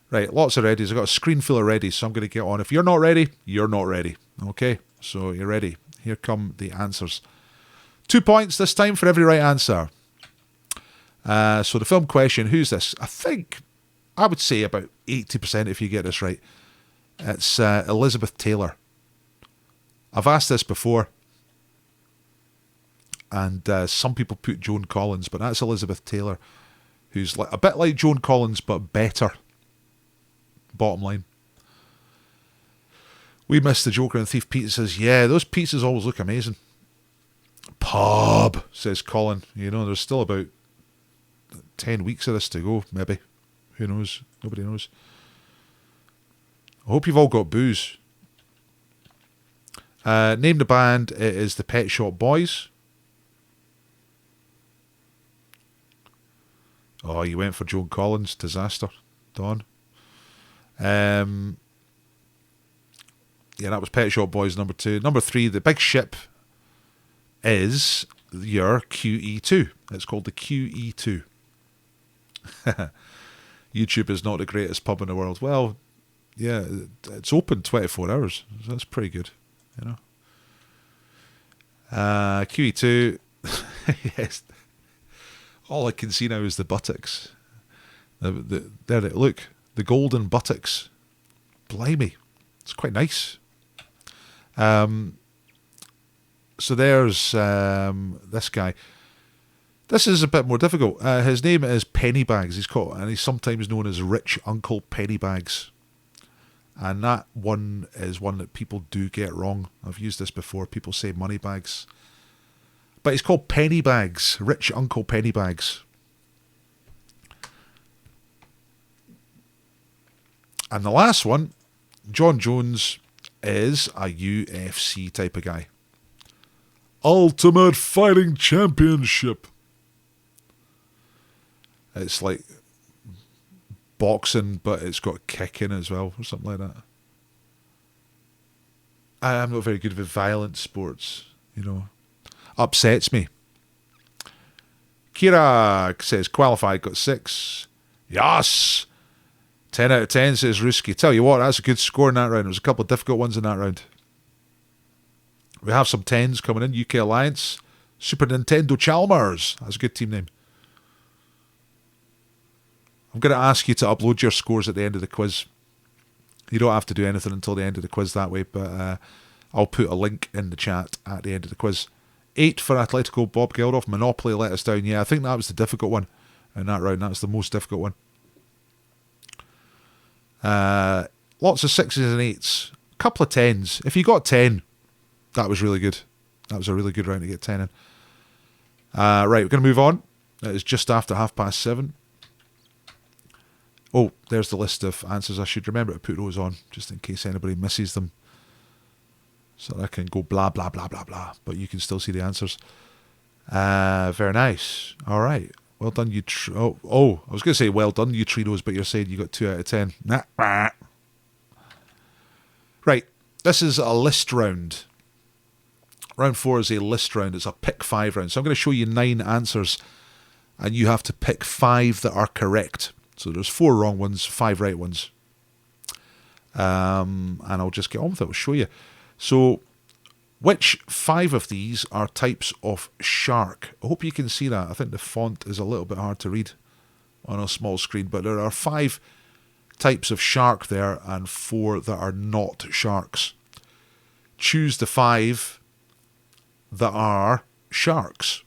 Right, lots of readies. I've got a screen full of readies, so I'm going to get on. If you're not ready, you're not ready. Okay, so you're ready. Here come the answers. 2 points this time for every right answer. So the film question, who's this? I would say about 80% if you get this right. It's Elizabeth Taylor. I've asked this before, and some people put Joan Collins, but that's Elizabeth Taylor, who's a bit like Joan Collins, but better. Bottom line. We missed the Joker and Thief pizzas. Yeah, those pizzas always look amazing. Pub, says Colin. You know, there's still about 10 weeks of this to go, maybe. Who knows? Nobody knows. I hope you've all got booze. Name the band. It is the Pet Shop Boys. Oh, you went for Joan Collins. Disaster. Dawn. Yeah, that was Pet Shop Boys number 2. Number 3, the big ship is your QE2. It's called the QE2. YouTube is not the greatest pub in the world. Well, yeah, it's open 24 hours. So that's pretty good, you know. QE2. Yes. All I can see now is the buttocks. There, look, the golden buttocks. Blimey, it's quite nice. So there's this guy. This is a bit more difficult. His name is Pennybags. And he's sometimes known as Rich Uncle Pennybags. And that one is one that people do get wrong. I've used this before. People say Moneybags. But he's called Pennybags. Rich Uncle Pennybags. And the last one, John Jones, is a UFC type of guy. Ultimate Fighting Championship. It's like boxing, but it's got kicking as well, or something like that. I'm not very good with violent sports, you know. Upsets me. Kira says, qualified, got 6. Yes! 10 out of 10, says Ruski. Tell you what, that's a good score in that round. There was a couple of difficult ones in that round. We have some 10s coming in. UK Alliance. Super Nintendo Chalmers. That's a good team name. I'm going to ask you to upload your scores at the end of the quiz. You don't have to do anything until the end of the quiz that way, but I'll put a link in the chat at the end of the quiz. 8 for Atletico Bob Geldof. Monopoly let us down. Yeah, I think that was the difficult one in that round. That was the most difficult one. Lots of 6s and 8s. A couple of 10s. If you got 10, that was really good. That was a really good round to get 10 in. Right, we're going to move on. It's just after 7:30. Oh, there's the list of answers. I should remember to put those on, just in case anybody misses them. So I can go blah, blah, blah, blah, blah. But you can still see the answers. Very nice. All right. Well done, you... I was going to say well done, you Trinos, but you're saying you got 2 out of 10. Nah. Right. This is a list round. Round 4 is a list round. It's a pick 5 round. So I'm going to show you 9 answers, and you have to pick 5 that are correct. So there's 4 wrong ones, 5 right ones. And I'll just get on with it. I'll show you. So, which 5 of these are types of shark? I hope you can see that. I think the font is a little bit hard to read on a small screen, but there are 5 types of shark there and 4 that are not sharks. Choose the 5 that are sharks.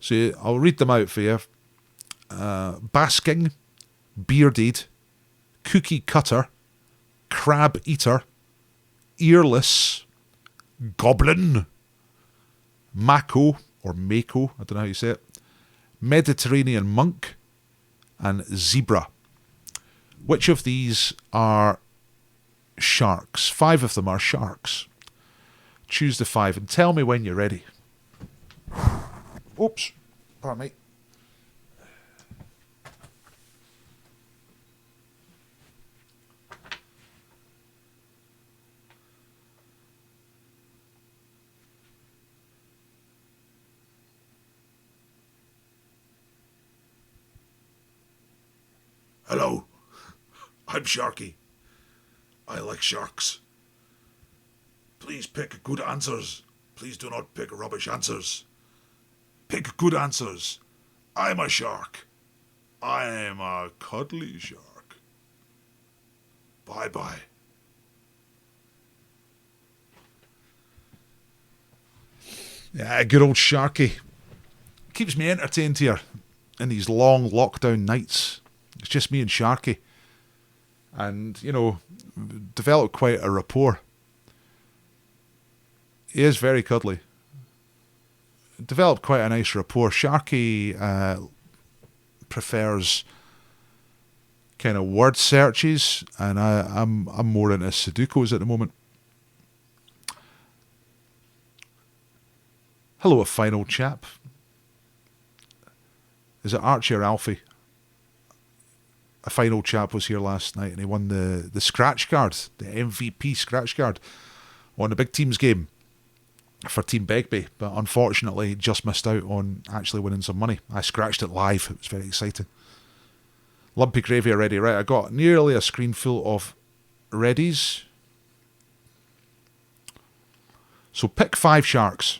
So I'll read them out for you. Basking, bearded, cookie cutter, crab eater, earless, goblin, mako or mako, I don't know how you say it, Mediterranean monk, and zebra. Which of these are sharks? 5 of them are sharks. Choose the 5 and tell me when you're ready. Oops, pardon me. Hello, I'm Sharky. I like sharks. Please pick good answers. Please do not pick rubbish answers. Pick good answers. I'm a shark. I'm a cuddly shark. Bye-bye. Yeah, good old Sharky. Keeps me entertained here in these long lockdown nights. It's just me and Sharky. And, you know, developed quite a rapport. He is very cuddly. Developed quite a nice rapport. Sharky prefers kind of word searches, and I'm more into Sudokus at the moment. Hello, a final chap. Is it Archie or Alfie? A final chap was here last night and he won the scratch card, the MVP scratch card on the big teams game for Team Begbie, but unfortunately just missed out on actually winning some money. I scratched it live. It was very exciting. Lumpy gravy already. Right, I got nearly a screen full of readies. So pick 5 sharks.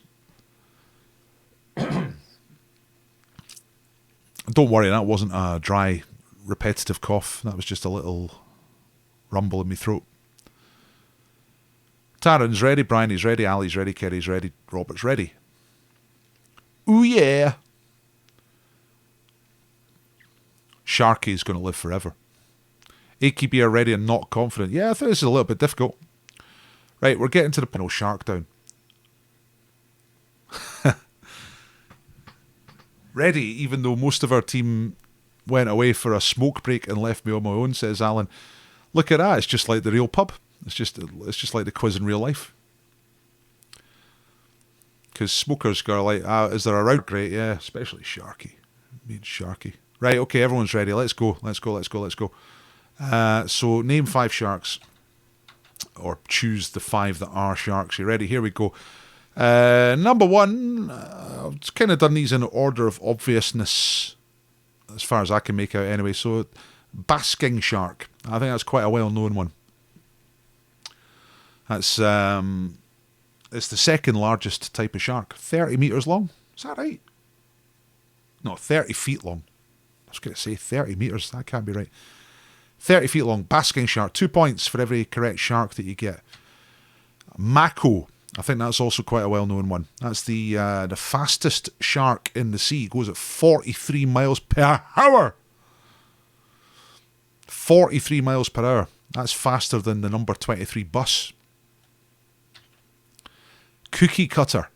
Don't worry, that wasn't a dry, repetitive cough. That was just a little rumble in my throat. Taryn's ready, Bryony's ready, Ali's ready, Kerry's ready, Robert's ready. Ooh yeah! Sharky's going to live forever. Achy beer ready and not confident. Yeah, I think this is a little bit difficult. Right, we're getting to the panel shark down. Ready, even though most of our team went away for a smoke break and left me on my own, says Alan. Look at that, it's just like the real pub. It's just like the quiz in real life. Because smokers go like, is there a route? Great, yeah, especially Sharky. Me and Sharky. Right, okay, everyone's ready. Let's go. So name 5 sharks. Or choose the 5 that are sharks. You ready? Here we go. Number 1, I've kind of done these in order of obviousness, as far as I can make out anyway. So, basking shark. I think that's quite a well-known one. That's it's the second largest type of shark. 30 metres long. Is that right? No, 30 feet long. I was going to say 30 metres. That can't be right. 30 feet long. Basking shark. 2 points for every correct shark that you get. Mako. I think that's also quite a well-known one. That's the fastest shark in the sea. It goes at 43 miles per hour. 43 miles per hour. That's faster than the number 23 bus. Cookie cutter.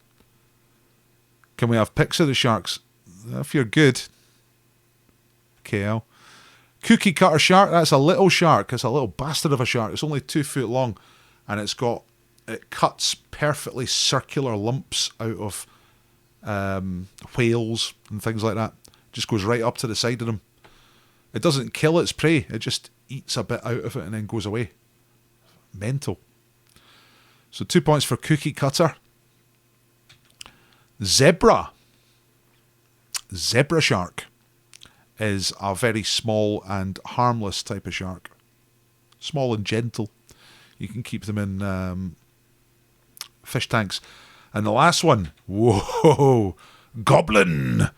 Can we have pics of the sharks? If you're good. KL. Cookie cutter shark. That's a little shark. It's a little bastard of a shark. It's only 2 foot long. And it cuts perfectly circular lumps out of whales and things like that. Just goes right up to the side of them. It doesn't kill its prey. It just eats a bit out of it and then goes away. Mental. So 2 points for cookie cutter. Zebra. Zebra shark is a very small and harmless type of shark. Small and gentle. You can keep them in fish tanks. And the last one, whoa, goblin.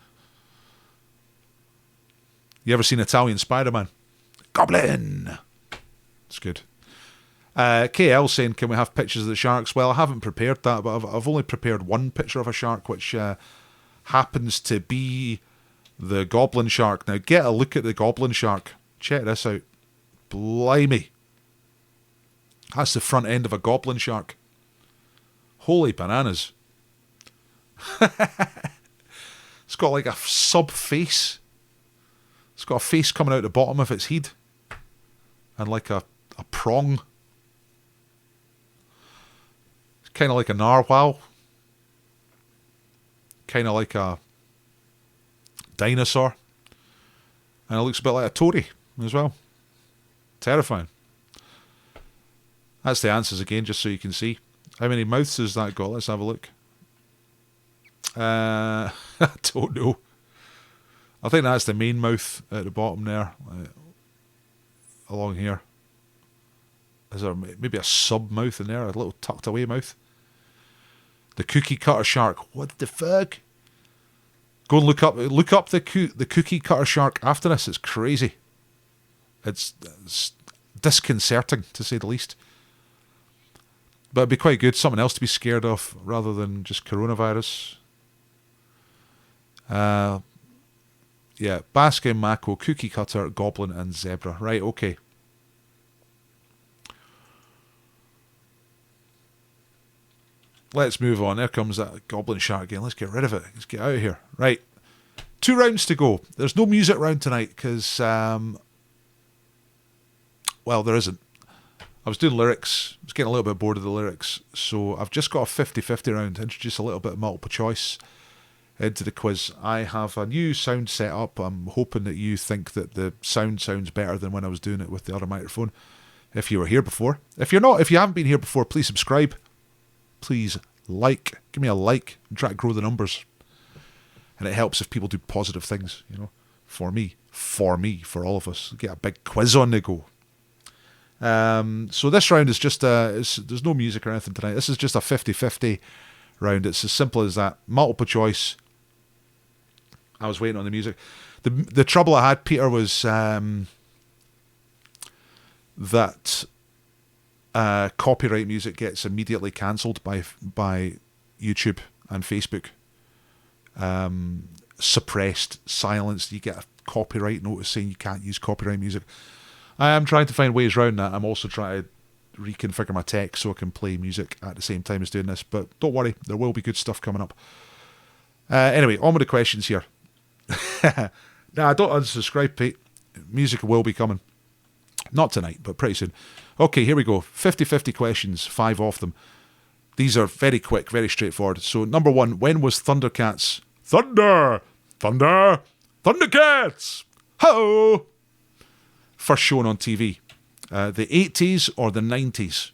You ever seen Italian Spider-Man? Goblin. It's good. KL saying, can we have pictures of the sharks? Well, I haven't prepared that, but I've only prepared one picture of a shark, which happens to be the goblin shark. Now, get a look at the goblin shark. Check this out. Blimey. That's the front end of a goblin shark. Holy bananas. It's got like a sub-face. It's got a face coming out the bottom of its head. And like a prong. It's kind of like a narwhal. Kind of like a dinosaur. And it looks a bit like a toady as well. Terrifying. That's the answers again, just so you can see. How many mouths has that got? Let's have a look. I don't know. I think that's the main mouth at the bottom there. Along here. Is there maybe a sub-mouth in there? A little tucked away mouth? The cookie cutter shark. What the fuck? Go and look up the cookie cutter shark after this. It's crazy. It's disconcerting, to say the least. But it'd be quite good. Something else to be scared of rather than just coronavirus. Yeah, basking, mako, cookie cutter, goblin, and zebra. Right, okay. Let's move on. There comes that goblin shark again. Let's get rid of it. Let's get out of here. Right. 2 rounds to go. There's no music round tonight because, well, there isn't. I was doing lyrics. I was getting a little bit bored of the lyrics. So I've just got a 50-50 round to introduce a little bit of multiple choice into the quiz. I have a new sound set up. I'm hoping that you think that the sound sounds better than when I was doing it with the other microphone. If you were here before. If you haven't been here before, please subscribe. Please give me a like and try to grow the numbers. And it helps if people do positive things, you know, for me, for all of us. Get a big quiz on the go. So this round is just there's no music or anything tonight. This is just a 50-50 round. It's as simple as that. Multiple choice. I was waiting on the music. The trouble I had, Peter, was that copyright music gets immediately cancelled by YouTube and Facebook. Suppressed, silenced. You get a copyright notice saying you can't use copyright music. I am trying to find ways around that. I'm also trying to reconfigure my tech so I can play music at the same time as doing this. But don't worry, there will be good stuff coming up. Anyway, on with the questions here. Nah, don't unsubscribe, Pete. Music will be coming. Not tonight, but pretty soon. Okay, here we go. 50-50 questions, 5 of them. These are very quick, very straightforward. So, number 1, when was Thundercats... Thundercats! Ho! First shown on TV? The 80s or the 90s?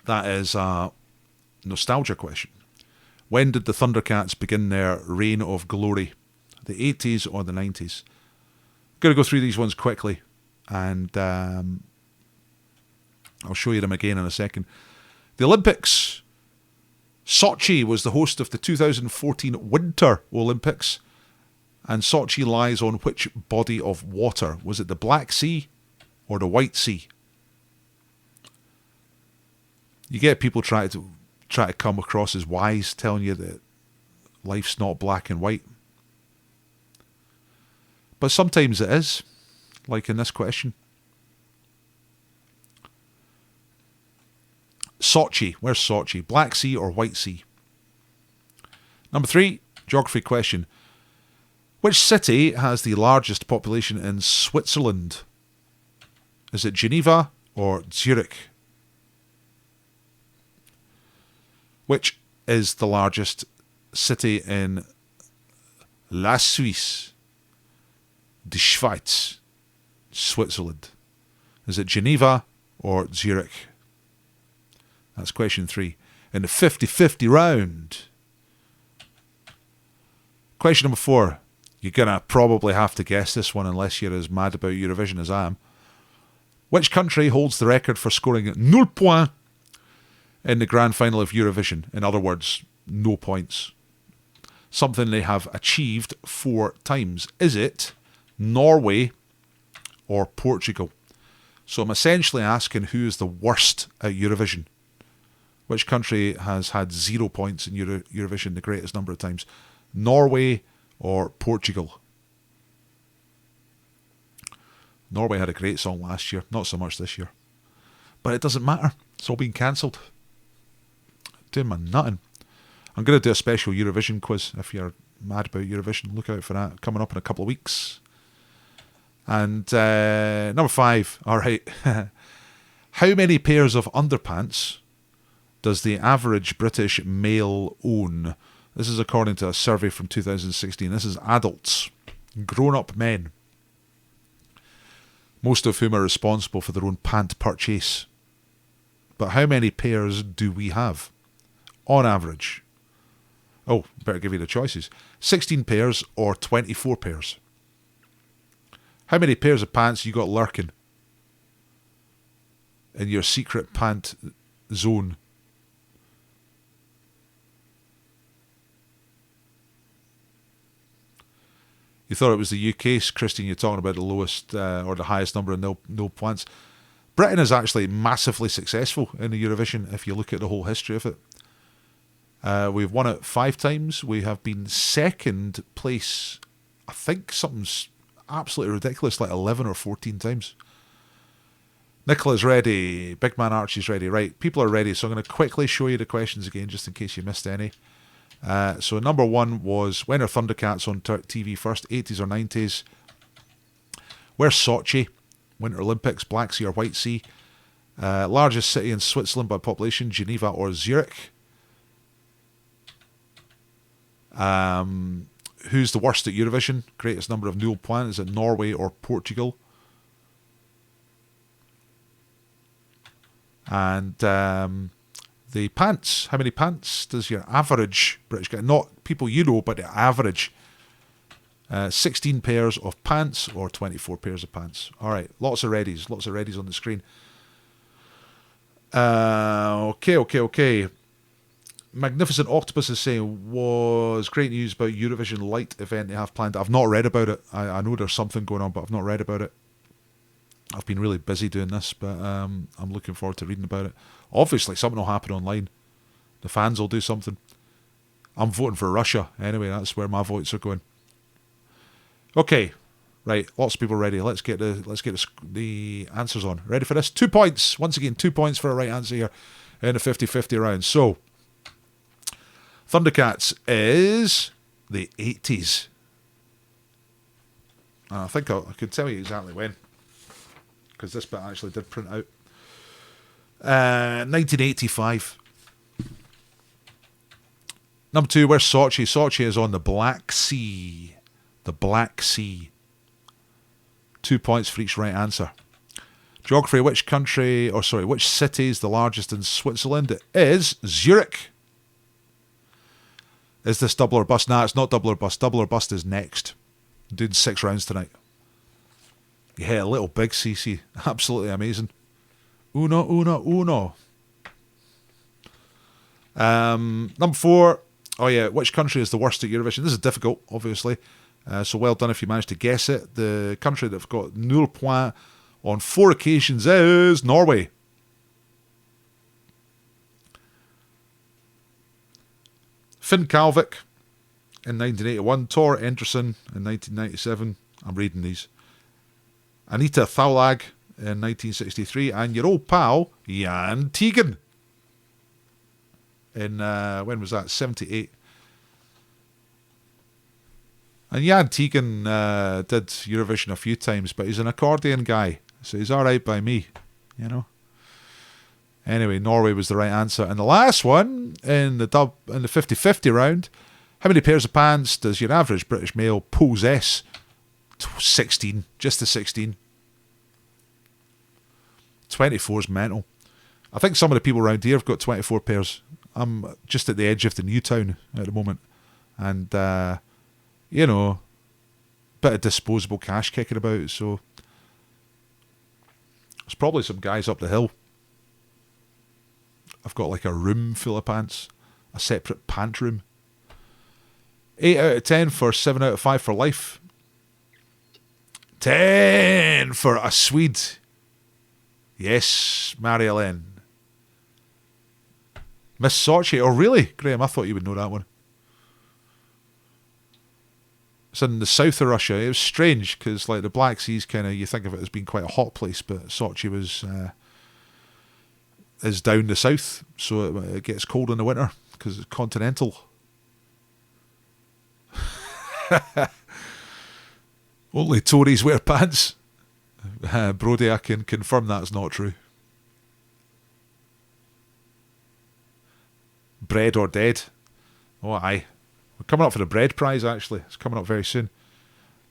That is a nostalgia question. When did the Thundercats begin their reign of glory? The 80s or the 90s? I'm going to go through these ones quickly, and I'll show you them again in a second. The Olympics. Sochi was the host of the 2014 Winter Olympics. And Sochi lies on which body of water? Was it the Black Sea or the White Sea? You get people try to come across as wise, telling you that life's not black and white. But sometimes it is, like in this question. Sochi. Where's Sochi? Black Sea or White Sea? Number 3, geography question. Which city has the largest population in Switzerland? Is it Geneva or Zurich? Which is the largest city in La Suisse? Die Schweiz, Switzerland. Is it Geneva or Zurich? That's question 3. In the 50-50 round. Question number 4. You're going to probably have to guess this one unless you're as mad about Eurovision as I am. Which country holds the record for scoring 0 points in the grand final of Eurovision? In other words, no points. Something they have achieved 4 times. Is it Norway or Portugal? So I'm essentially asking who is the worst at Eurovision. Which country has had 0 points in Eurovision the greatest number of times? Norway or Portugal? Norway had a great song last year, not so much this year. But it doesn't matter. It's all been cancelled. Doing my nutting. I'm going to do a special Eurovision quiz. If you're mad about Eurovision, look out for that. Coming up in a couple of weeks. And number 5. All right. How many pairs of underpants does the average British male own? This is according to a survey from 2016. This is adults, grown-up men, most of whom are responsible for their own pant purchase. But how many pairs do we have on average? Oh, better give you the choices. 16 pairs or 24 pairs? How many pairs of pants you got lurking in your secret pant zone? You thought it was the UK, Christian, you're talking about the lowest or the highest number of no points. Britain is actually massively successful in the Eurovision if you look at the whole history of it. We've won it 5 times. We have been second place, I think something's absolutely ridiculous, like 11 or 14 times. Nicola's ready. Big Man Archie's ready. Right, people are ready, so I'm going to quickly show you the questions again just in case you missed any. So number 1 was, when are Thundercats on TV first, 80s or 90s? Where's Sochi? Winter Olympics, Black Sea or White Sea? Largest city in Switzerland by population, Geneva or Zurich? Who's the worst at Eurovision? Greatest number of 0 points, is it Norway or Portugal? And the pants. How many pants does your average British guy, not people you know, but the average? 16 pairs of pants or 24 pairs of pants. All right, lots of readies on the screen. Okay. Magnificent Octopus is saying, was great news about Eurovision Light event they have planned. I've not read about it. I know there's something going on, but I've not read about it. I've been really busy doing this, but I'm looking forward to reading about it. Obviously, something will happen online. The fans will do something. I'm voting for Russia. Anyway, that's where my votes are going. Okay, right. Lots of people ready. Let's get the answers on. Ready for this? 2 points. Once again, 2 points for a right answer here in a 50-50 round. So, Thundercats is the 80s. And I think I could tell you exactly when, because this bit actually did print out. 1985. Number 2, where's Sochi? Sochi is on the Black Sea. The Black Sea. 2 points for each right answer. Geography, which city is the largest in Switzerland? It is Zurich. Is this double or bust? Nah, it's not double or bust. Double or bust is next. I'm doing 6 rounds tonight. You hit a little big, CC. Absolutely amazing. Uno, uno, uno. Number 4. Oh yeah, which country is the worst at Eurovision? This is difficult, obviously. So well done if you managed to guess it. The country that have got 0 point on 4 occasions is Norway. Finn Kalvik in 1981. Tor Enderson in 1997. I'm reading these. Anita Thaulag in 1963. And your old pal, Jan Tegan. In, when was that? 78. And Jan Tegan did Eurovision a few times, but he's an accordion guy, so he's alright by me, you know. Anyway, Norway was the right answer. And the last one, in the 50-50 round, how many pairs of pants does your average British male possess? 16, just the 16. 24 is mental. I think some of the people around here have got 24 pairs. I'm just at the edge of the new town at the moment. And, you know, bit of disposable cash kicking about. So, there's probably some guys up the hill. I've got like a room full of pants. A separate pant room. 8 out of 10 for 7 out of 5 for life. 10 for a Swede. Yes, Marie-Hélène. Miss Sochi. Oh, really? Graham, I thought you would know that one. It's in the south of Russia. It was strange because, like, the Black Sea's kind of, you think of it as being quite a hot place, but Sochi is down the south, so it gets cold in the winter because it's continental. Only Tories wear pants. Brody, I can confirm that's not true. Bread or dead. Oh, aye. We're coming up for the bread prize, actually. It's coming up very soon.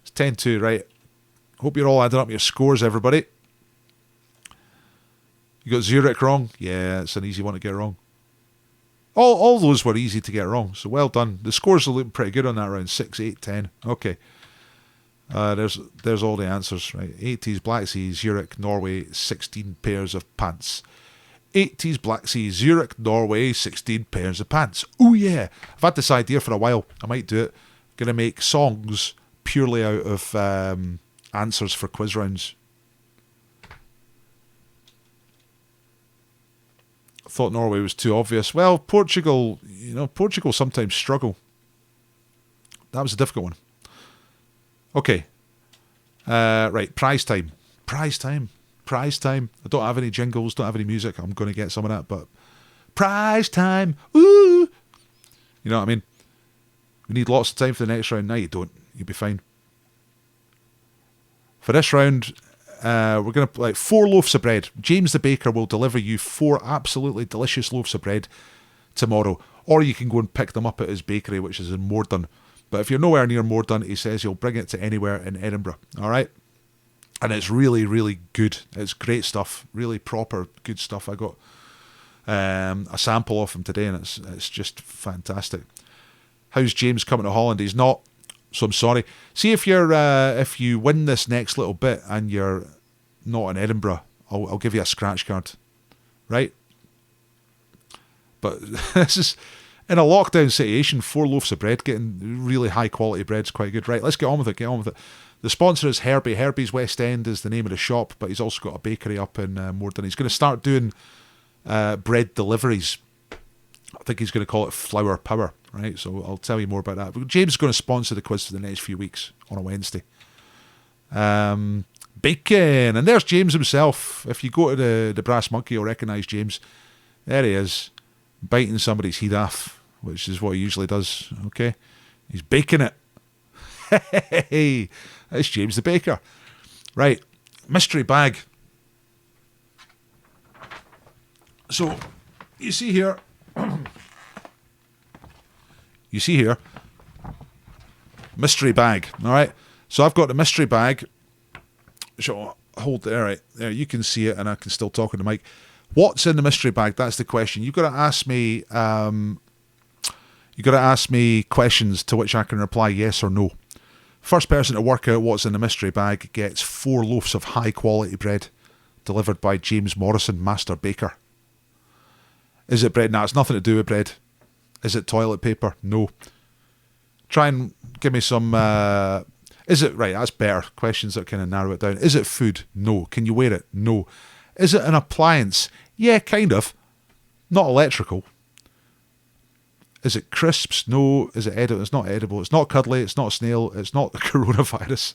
It's 10-2, right. Hope you're all adding up your scores, everybody. You got Zurich wrong? Yeah, it's an easy one to get wrong. All those were easy to get wrong, so well done. The scores are looking pretty good on that round. 6, 8, 10. Okay. There's all the answers, right. 80s Black Sea, Zurich, Norway, 16 pairs of pants. 80s Black Sea, Zurich, Norway, 16 pairs of pants. Oh yeah, I've had this idea for a while. I might do it. Going to make songs purely out of answers for quiz rounds. I thought Norway was too obvious. Well, Portugal, Portugal sometimes struggle. That was a difficult one. Okay. Right, prize time. Prize time. Prize time. I don't have any jingles, don't have any music. I'm going to get some of that, but prize time. Woo! You know what I mean? We need lots of time for the next round. No, you don't. You'll be fine. For this round, we're going to like 4 loaves of bread. James the baker will deliver you 4 absolutely delicious loaves of bread tomorrow. Or you can go and pick them up at his bakery, which is in Morden. But if you're nowhere near Morden, he says he'll bring it to anywhere in Edinburgh. All right? And it's really, really good. It's great stuff. Really proper, good stuff. I got a sample of him today, and it's just fantastic. How's James coming to Holland? He's not, so I'm sorry. See if you win this next little bit and you're not in Edinburgh, I'll give you a scratch card, right? But this In a lockdown situation, 4 loaves of bread, getting really high quality bread's quite good. Right, let's get on with it. The sponsor is Herbie. Herbie's West End is the name of the shop, but he's also got a bakery up in Morden. He's going to start doing bread deliveries. I think he's going to call it Flour Power, right? So I'll tell you more about that. But James is going to sponsor the quiz for the next few weeks on a Wednesday. Bacon. And there's James himself. If you go to the Brass Monkey, you'll recognise James. There he is, biting somebody's heat off, which is what he usually does, okay? He's baking it. Hey, that's James the Baker. Right, mystery bag. So, you see here, mystery bag, all right? So I've got the mystery bag. So hold there, right there. You can see it, and I can still talk in the mic. What's in the mystery bag? That's the question. You've got to ask me. You've got to ask me questions to which I can reply yes or no. First person to work out what's in the mystery bag gets 4 loaves of high quality bread delivered by James Morrison, Master Baker. Is it bread? Nah, it's nothing to do with bread. Is it toilet paper? No. Try and give me some... is it... Right, that's better. Questions that kind of narrow it down. Is it food? No. Can you wear it? No. Is it an appliance? Yeah, kind of. Not electrical. Is it crisps? No. Is it edible? It's not edible. It's not cuddly. It's not a snail. It's not the coronavirus.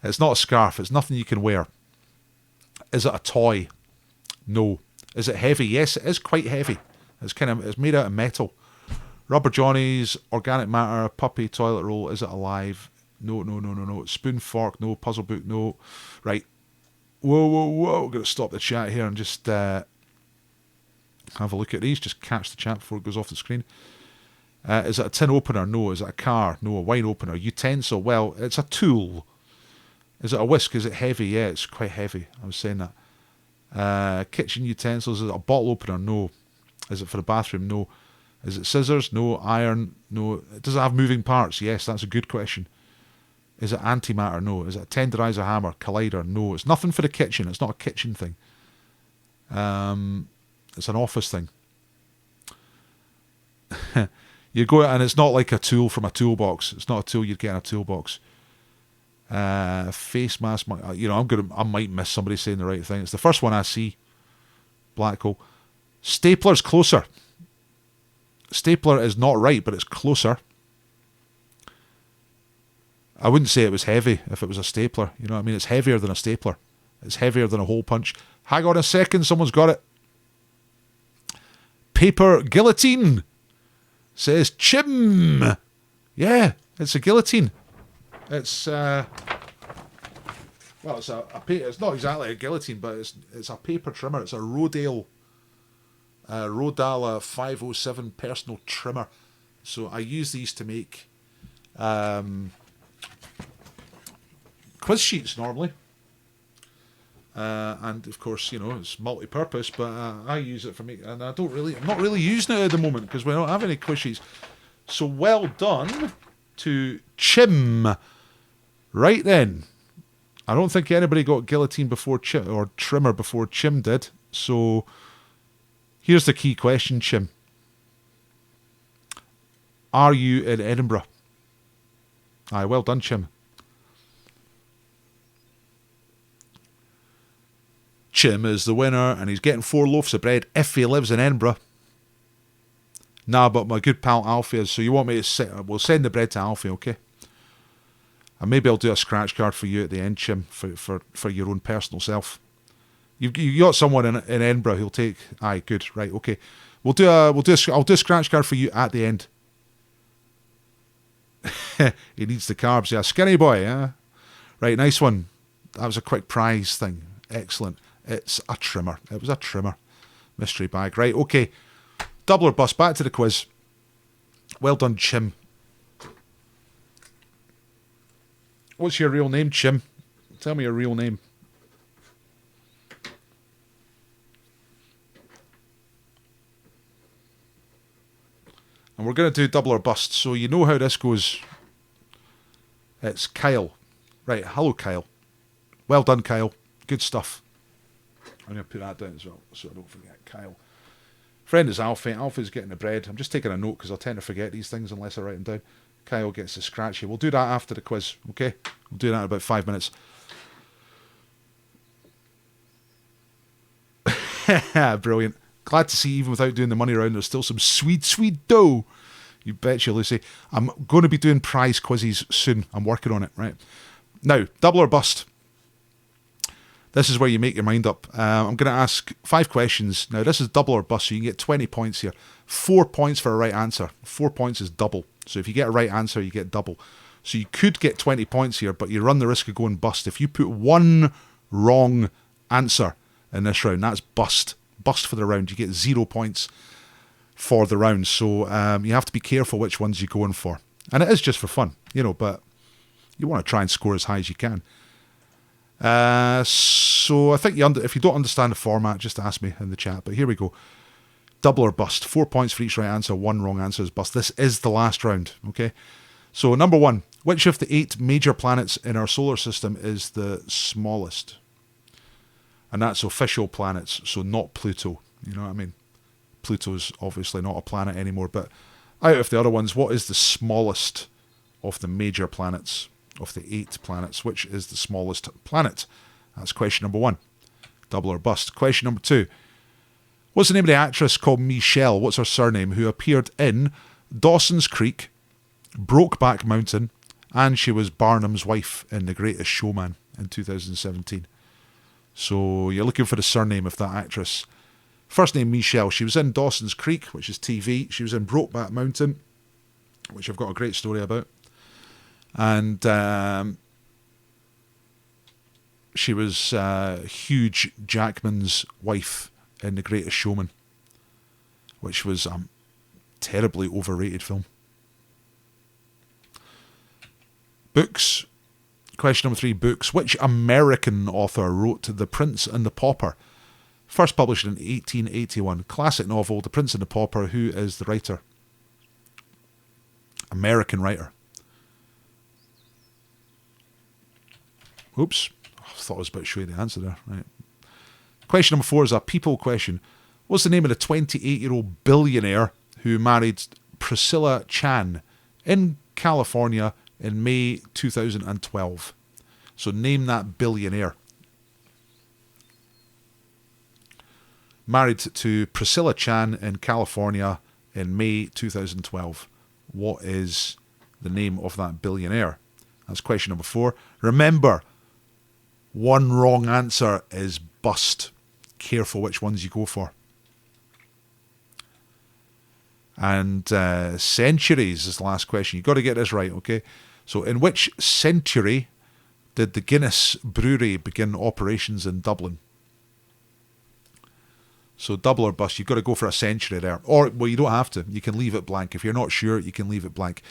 It's not a scarf. It's nothing you can wear. Is it a toy? No. Is it heavy? Yes, it is quite heavy. It's made out of metal. Rubber Johnnies, organic matter, puppy, toilet roll. Is it alive? No. Spoon, fork? No. Puzzle book? No. Right. Whoa. Got to stop the chat here and just have a look at these. Just catch the chat before it goes off the screen. Is it a tin opener? No. Is it a car? No. A wine opener? Utensil? Well, it's a tool. Is it a whisk? Is it heavy? Yeah, it's quite heavy. I was saying that. Kitchen utensils? Is it a bottle opener? No. Is it for the bathroom? No. Is it scissors? No. Iron? No. Does it have moving parts? Yes, that's a good question. Is it antimatter? No. Is it a tenderizer hammer? Collider? No. It's nothing for the kitchen. It's not a kitchen thing. It's an office thing. You go and it's not like a tool from a toolbox. It's not a tool you'd get in a toolbox. Face mask. I might miss somebody saying the right thing. It's the first one I see. Black hole. Stapler's closer. Stapler is not right, but it's closer. I wouldn't say it was heavy if it was a stapler. You know what I mean? It's heavier than a stapler. It's heavier than a hole punch. Hang on a second, someone's got it. Paper guillotine, says Chim. Yeah, it's a guillotine. It's it's not exactly a guillotine, but it's a paper trimmer. It's a Rodale Rodala 507 personal trimmer. So I use these to make quiz sheets normally. And of course, it's multi-purpose, but I use it for me, and I'm not really using it at the moment because we don't have any quiz sheets. So well done to Chim. Right then, I don't think anybody got guillotine before Chim, or trimmer before Chim did. So here's the key question, Chim. Are you in Edinburgh? Aye, well done, Chim. Chim is the winner, and he's getting 4 loaves of bread if he lives in Edinburgh. Nah, but my good pal Alfie is. So you want me to we'll send the bread to Alfie, okay? And maybe I'll do a scratch card for you at the end, Chim, for your own personal self. You got someone in Edinburgh who'll take. Aye, good, right, okay. I'll do a scratch card for you at the end. He needs the carbs, yeah. Skinny boy, yeah. Right, nice one. That was a quick prize thing. Excellent. It's a trimmer. It was a trimmer. Mystery bag. Right, okay. Double or bust. Back to the quiz. Well done, Chim. What's your real name, Chim? Tell me your real name. And we're going to do double or bust. So you know how this goes. It's Kyle. Right, hello, Kyle. Well done, Kyle. Good stuff. I'm going to put that down as well so I don't forget Kyle. Friend is Alfie. Alfie's getting the bread. I'm just taking a note because I tend to forget these things unless I write them down. Kyle gets the scratchy. We'll do that after the quiz, okay? We'll do that in about 5 minutes. Brilliant. Glad to see, even without doing the money round, there's still some sweet, sweet dough. You betcha, Lucy. I'm going to be doing prize quizzes soon. I'm working on it, right? Now, double or bust. This is where you make your mind up. I'm going to ask 5 questions. Now, this is double or bust, so you can get 20 points here. 4 points for a right answer. 4 points is double. So if you get a right answer, you get double. So you could get 20 points here, but you run the risk of going bust. If you put one wrong answer in this round, that's bust. Bust for the round. You get 0 points for the round. So you have to be careful which ones you're going for. And it is just for fun, but you want to try and score as high as you can. So I think if you don't understand the format, just ask me in the chat. But here we go. Double or bust. 4 points for each right answer. 1 wrong answer is bust. This is the last round, okay? So number 1. Which of the 8 major planets in our solar system is the smallest? And that's official planets, so not Pluto. You know what I mean? Pluto's obviously not a planet anymore. But out of the other ones, what is the smallest of the major planets? Of the 8 planets, which is the smallest planet? That's question number 1. Double or bust. Question number 2. What's the name of the actress called Michelle? What's her surname? Who appeared in Dawson's Creek, Brokeback Mountain, and she was Barnum's wife in The Greatest Showman in 2017. So you're looking for the surname of that actress. First name Michelle. She was in Dawson's Creek, which is TV. She was in Brokeback Mountain, which I've got a great story about. And she was Hugh Jackman's wife in The Greatest Showman, which was a terribly overrated film. Books. Question number 3, books. Which American author wrote The Prince and the Pauper? First published in 1881. Classic novel, The Prince and the Pauper. Who is the writer? American writer. Oops. I thought I was about to show you the answer there. Right. Question number 4 is a people question. What's the name of the 28-year-old billionaire who married Priscilla Chan in California in May 2012? So name that billionaire. Married to Priscilla Chan in California in May 2012. What is the name of that billionaire? That's question number 4. Remember, 1 wrong answer is bust. Careful which ones you go for. And centuries is the last question. You've got to get this right, okay? So in which century did the Guinness Brewery begin operations in Dublin? So double or bust. You've got to go for a century there. Or, well, you don't have to. You can leave it blank. If you're not sure, you can leave it blank.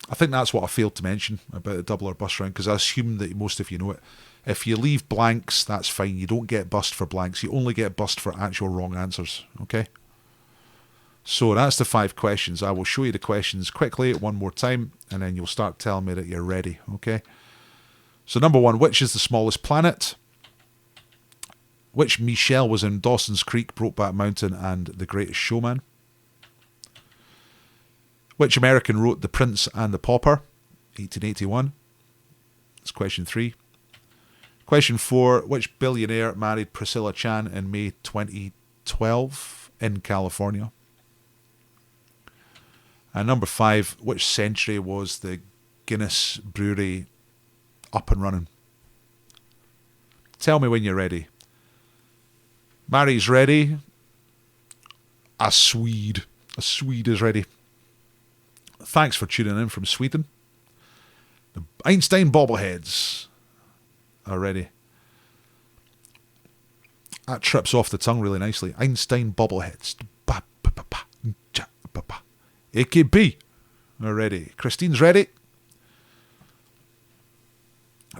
I think that's what I failed to mention about the double or bust round, because I assume that most of you know it. If you leave blanks, that's fine. You don't get bust for blanks. You only get bust for actual wrong answers. Okay? So that's the 5 questions. I will show you the questions quickly one more time, and then you'll start telling me that you're ready. Okay? So number 1, which is the smallest planet? Which Michelle was in Dawson's Creek, Brokeback Mountain, and The Greatest Showman? Which American wrote The Prince and the Pauper? 1881. That's question 3. Question 4. Which billionaire married Priscilla Chan in May 2012 in California? And number 5. Which century was the Guinness Brewery up and running? Tell me when you're ready. Mary's ready. A Swede. A Swede is ready. Thanks for tuning in from Sweden. The Einstein bobbleheads are ready. That trips off the tongue really nicely. Einstein bobbleheads. AKB are ready. Christine's ready.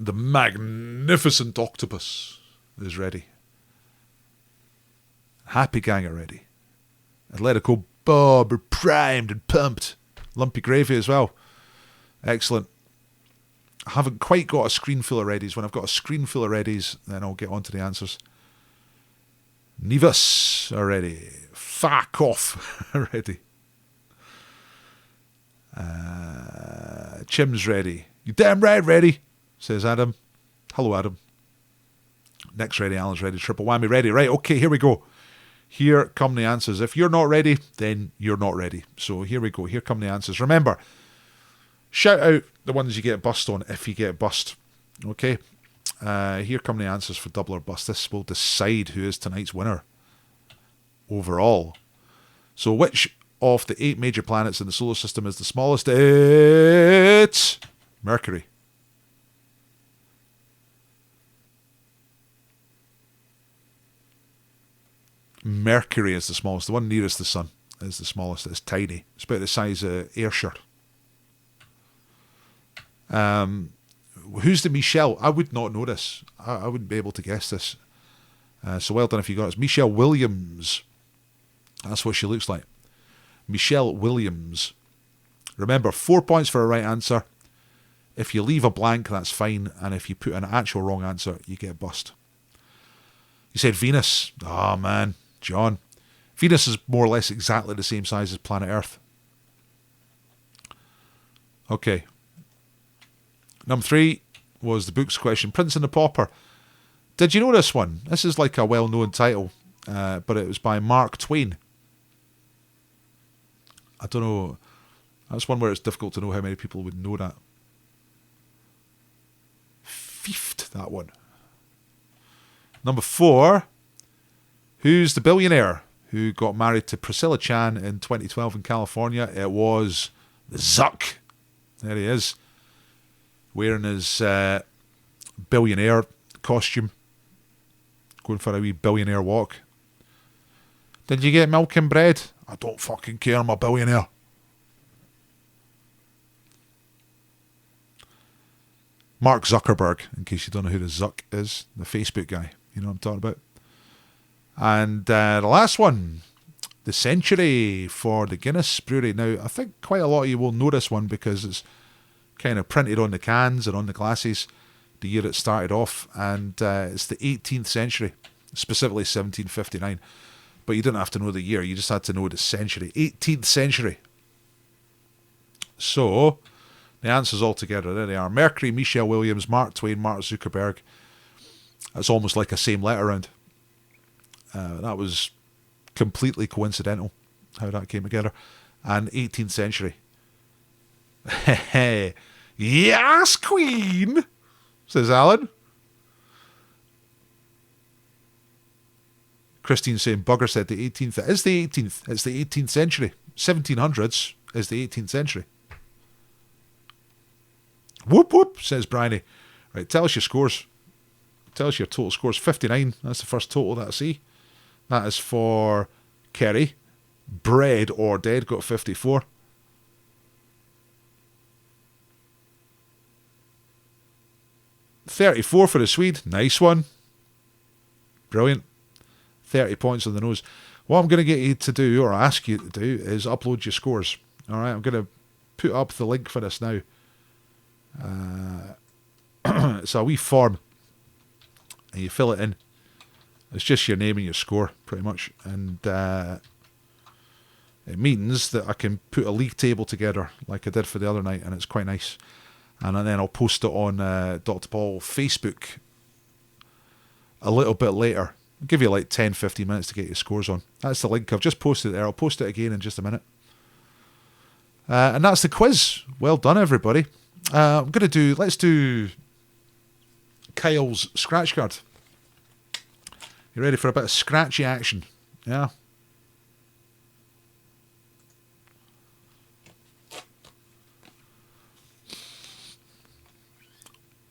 The magnificent octopus is ready. Happy Gang are ready. Atletico Bob are primed and pumped. Lumpy Gravy as well. Excellent. I haven't quite got a screen full of readies. When I've got a screen full of readies, then I'll get on to the answers. Nevis already. Fuck off already. Chim's ready. You damn right ready, says Adam. Hello, Adam. Nick's ready. Alan's ready. Triple whammy ready. Right, okay, here we go. Here come the answers. If you're not ready, then you're not ready. So here we go. Here come the answers. Remember, shout out the ones you get bust on if you get bust. Okay? Here come the answers for double or bust. This will decide who is tonight's winner overall. So which of the 8 major planets in the solar system is the smallest? It's Mercury. Mercury is the smallest. The one nearest the sun is the smallest. It's tiny. It's about the size of Ayrshire. Who's the Michelle? I would not know this. I wouldn't be able to guess this. So well done if you got it. It's Michelle Williams. That's what she looks like. Michelle Williams. Remember, 4 points for a right answer. If you leave a blank, that's fine. And if you put an actual wrong answer, you get bust. You said Venus. Oh, man. John. Venus is more or less exactly the same size as planet Earth. Okay. Number 3 was the book's question. Prince and the Pauper. Did you know this one? This is like a well-known title, but it was by Mark Twain. I don't know. That's one where it's difficult to know how many people would know that. Fifth, that one. Number 4. Who's the billionaire who got married to Priscilla Chan in 2012 in California? It was the Zuck. There he is. Wearing his billionaire costume. Going for a wee billionaire walk. Did you get milk and bread? I don't fucking care, I'm a billionaire. Mark Zuckerberg, in case you don't know who the Zuck is. The Facebook guy. You know what I'm talking about. And the last one. The century for the Guinness Brewery. Now, I think quite a lot of you will know this one because it's kind of printed on the cans and on the glasses the year it started off. And it's the 18th century. Specifically 1759. But you didn't have to know the year. You just had to know the century. 18th century. So, the answers all together. There they are. Mercury, Michelle Williams, Mark Twain, Mark Zuckerberg. That's almost like a same letter round. That was completely coincidental, how that came together. And 18th century. Yes, Queen, says Alan. Christine saying, bugger said the 18th. It is the 18th. It's the 18th century. 1700s is the 18th century. Whoop, whoop, says Bryony. Right, tell us your scores. Tell us your total scores. 59. That's the first total that I see. That is for Kerry. Bread or Dead got 54. $34 for the Swede. Nice one. Brilliant. 30 points on the nose. What I'm going to get you to do, or ask you to do, is upload your scores. All right, I'm going to put up the link for this now. It's a wee form. And you fill it in. It's just your name and your score, pretty much. And it means that I can put a league table together like I did for the other night, and it's quite nice. And then I'll post it on Dr. Paul Facebook a little bit later. I'll give you like 10-15 minutes to get your scores on. That's the link. I've just posted it there. I'll post it again in just a minute. And that's the quiz. Well done, everybody. Let's do Kyle's scratch card. You ready for a bit of scratchy action? Yeah.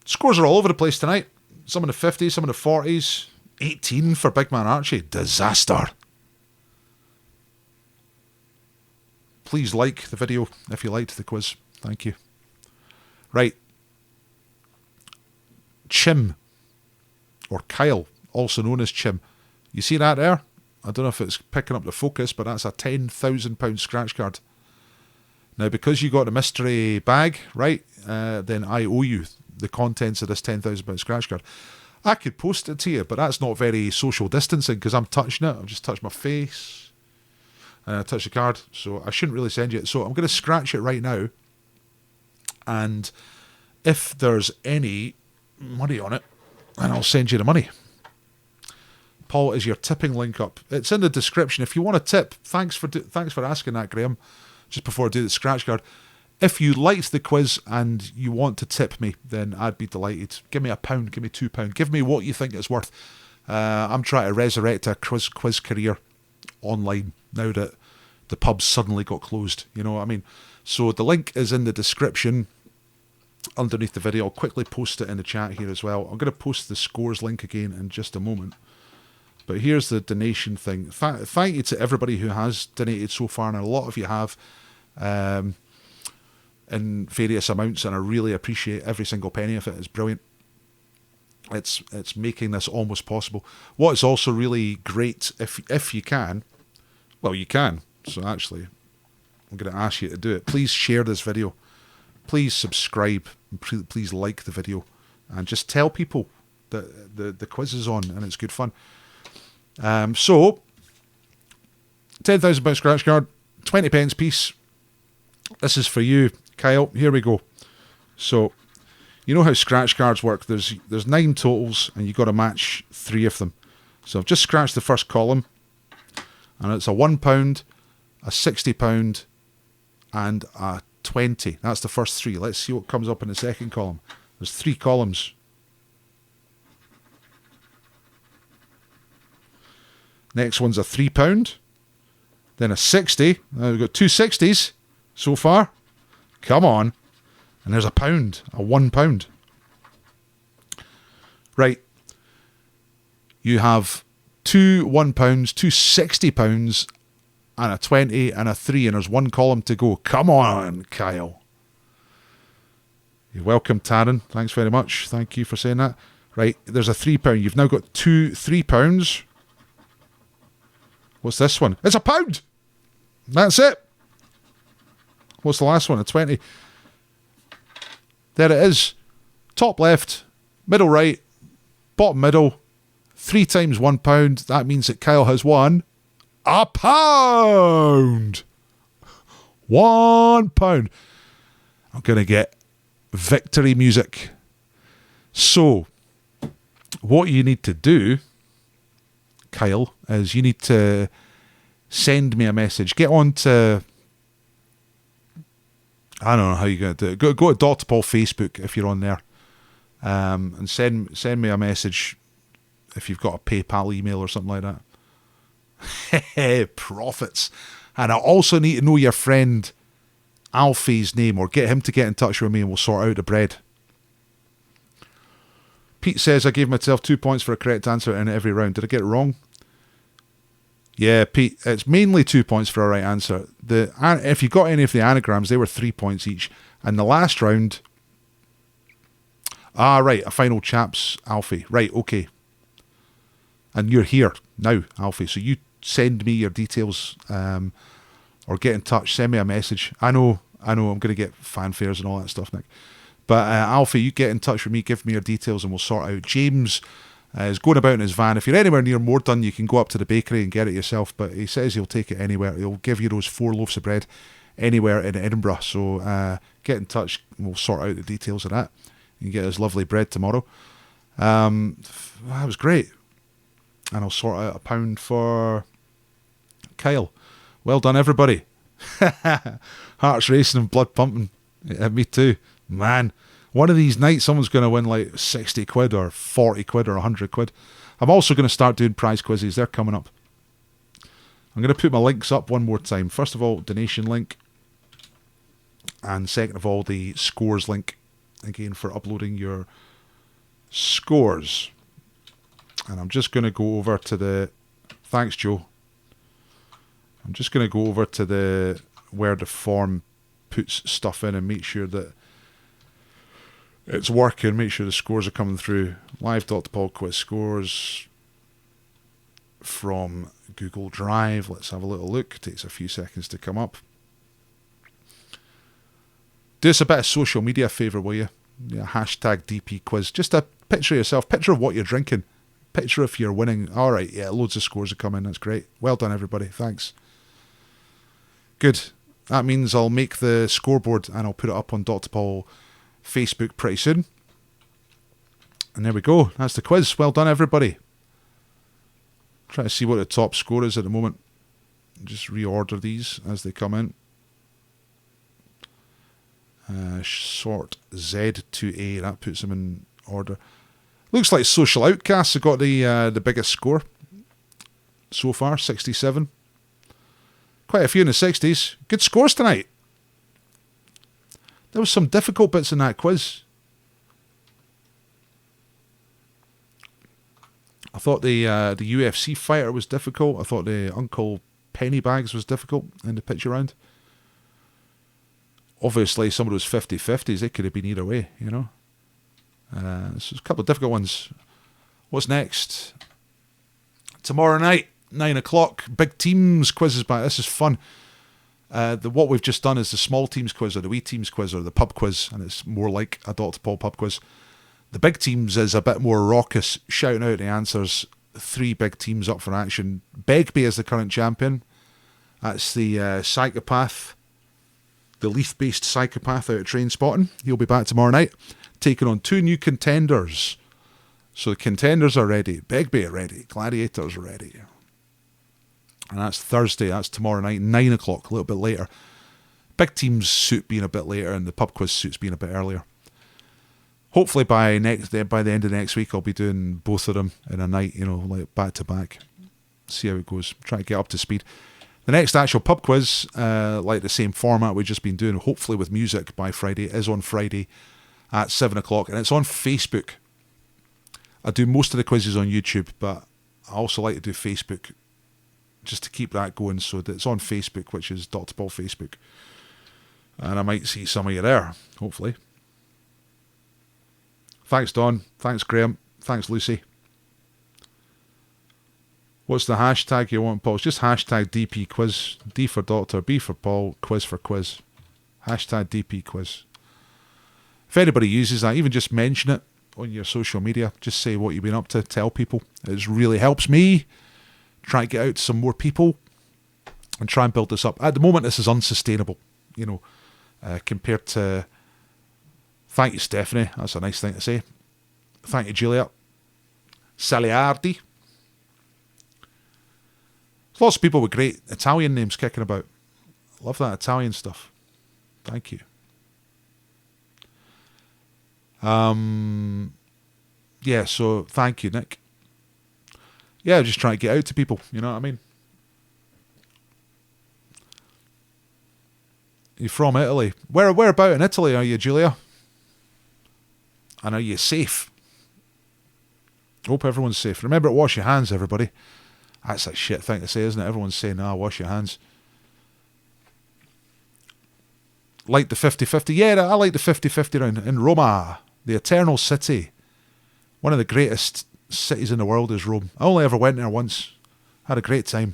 Scores are all over the place tonight. Some in the 50s, some in the 40s. 18 for Big Man Archie. Disaster. Please like the video if you liked the quiz. Thank you. Right. Chim. Or Kyle, also known as Chim. You see that there? I don't know if it's picking up the focus, but that's a £10,000 scratch card. Now, because you got a mystery bag, right, then I owe you the contents of this £10,000 scratch card. I could post it to you, but that's not very social distancing because I'm touching it. I've just touched my face. And I touched the card, so I shouldn't really send you it. So I'm going to scratch it right now. And if there's any money on it, then I'll send you the money. Paul, is your tipping link up? It's in the description. If you want to tip, thanks for asking that, Graham. Just before I do the scratch card. If you liked the quiz and you want to tip me, then I'd be delighted. Give me £1, give me £2. Give me what you think it's worth. I'm trying to resurrect a quiz career online now that the pubs suddenly got closed. You know what I mean? So the link is in the description underneath the video. I'll quickly post it in the chat here as well. I'm going to post the scores link again in just a moment. But here's the donation thing. Thank you to everybody who has donated so far, and a lot of you have. In various amounts, and I really appreciate every single penny of it. It's brilliant. It's making this almost possible. What is also really great, if you can, well, you can. So actually, I'm going to ask you to do it. Please share this video. Please subscribe. Please like the video, and just tell people that the quiz is on and it's good fun. So £10,000 scratch card, 20 pence piece. This is for you, Kyle. Here we go. So, you know how scratch cards work. There's 9 totals, and you've got to match 3 of them. So I've just scratched the first column, and it's a £1, a £60, and a 20. That's the first 3. Let's see what comes up in the second column. There's 3 columns. Next one's a £3, then a 60. Now we've got 2 60s so far. Come on. And there's a £1, a £1. Right. You have 2 £1, 2 £60, and a 20 and a 3, and there's 1 column to go. Come on, Kyle. You're welcome, Taryn. Thanks very much. Thank you for saying that. Right, there's a £3. You've now got 2 £3. What's this one? It's a £1. That's it. What's the last one? A 20. There it is. Top left, middle right, bottom middle. 3 times £1. That means that Kyle has won £1. £1. I'm going to get victory music. So, what you need to do, Kyle, is you need to send me a message. Get on to, I don't know how you're going to do it. Go to Dr. Paul Facebook if you're on there, and send me a message if you've got a PayPal email or something like that. Profits. And I also need to know your friend Alfie's name, or get him to get in touch with me and we'll sort out the bread. Pete says I gave myself 2 points for a correct answer in every round. Did I get it wrong? Yeah, Pete, it's mainly 2 points for a right answer. If you got any of the anagrams, they were 3 points each. And the last round... right, a final chaps, Alfie. Right, okay. And you're here now, Alfie. So you send me your details, or get in touch, send me a message. I know I'm going to get fanfares and all that stuff, Nick. But Alfie, you get in touch with me, give me your details, and we'll sort out. James is going about in his van. If you're anywhere near Moredun, you can go up to the bakery and get it yourself. But he says he'll take it anywhere. He'll give you those 4 loaves of bread anywhere in Edinburgh. So get in touch, and we'll sort out the details of that. You can get his lovely bread tomorrow. That was great. And I'll sort out £1 for Kyle. Well done, everybody. Hearts racing and blood pumping. Yeah, me too. Man, one of these nights someone's going to win like 60 quid or 40 quid or 100 quid. I'm also going to start doing prize quizzes. They're coming up. I'm going to put my links up one more time. First of all, donation link. And second of all, the scores link. Again, for uploading your scores. And I'm just going to go over to the... Thanks, Joe. I'm just going to go over to the where the form puts stuff in and make sure that it's working. Make sure the scores are coming through. Live Dr. Paul quiz scores from Google Drive. Let's have a little look. It takes a few seconds to come up. Do us a bit of social media favour, will you? Yeah, hashtag DP quiz. Just a Picture yourself. Picture what you're drinking. Picture if you're winning. All right, yeah, loads of scores have come in. That's great. Well done, everybody. Thanks. Good. That means I'll make the scoreboard and I'll put it up on Dr. Paul Facebook pretty soon. And there we go. That's the quiz. Well done, everybody. Try to see what the top score is at the moment. Just reorder these as they come in. Sort Z to A. That puts them in order. Looks like Social Outcasts have got the biggest score so far, 67. Quite a few in the 60s. Good scores tonight. There was some difficult bits in that quiz. I thought the UFC fighter was difficult. I thought the Uncle Pennybags was difficult in the picture round. Obviously, some of those 50-50s, they could have been either way, you know. So a couple of difficult ones. What's next? Tomorrow night, 9 o'clock, big teams quizzes back. This is fun. What we've just done is the small teams quiz or the wee teams quiz or the pub quiz, and it's more like a Dr. Paul pub quiz. The big teams is a bit more raucous, shouting out the answers. 3 big teams up for action. Begbie is the current champion. That's the psychopath, the Leith-based psychopath out of Train Spotting. He'll be back tomorrow night, taking on 2 new contenders. So the contenders are ready. Begbie are ready. Gladiators are ready. And that's Thursday. That's tomorrow night, 9 o'clock, a little bit later. Big teams suit being a bit later, and the pub quiz suits being a bit earlier. Hopefully by the end of next week, I'll be doing both of them in a night, you know, like back to back. See how it goes. Try to get up to speed. The next actual pub quiz, like the same format we've just been doing, hopefully with music by Friday, is on Friday at 7 o'clock, and it's on Facebook. I do most of the quizzes on YouTube, but I also like to do Facebook just to keep that going. So that it's on Facebook, which is Dr. Paul Facebook. And I might see some of you there, hopefully. Thanks, Don. Thanks, Graham. Thanks, Lucy. What's the hashtag you want, Paul? It's just hashtag DP quiz. D for doctor, B for Paul, quiz for quiz. Hashtag DP quiz. If anybody uses that, even just mention it on your social media. Just say what you've been up to. Tell people. It really helps me try to get out to some more people and try and build this up. At the moment, this is unsustainable, you know, compared to... Thank you, Stephanie. That's a nice thing to say. Thank you, Julia. Saliardi. Lots of people with great Italian names kicking about. Love that Italian stuff. Thank you. Yeah, so thank you, Nick. Yeah, just trying to get out to people, you know what I mean? You're from Italy. Where about in Italy are you, Julia? And are you safe? Hope everyone's safe. Remember to wash your hands, everybody. That's a shit thing to say, isn't it? Everyone's saying, wash your hands. Like the 50-50. Yeah, I like the 50-50 round. In Roma, the Eternal City. One of the greatest cities in the world is Rome. I only ever went there once. Had a great time.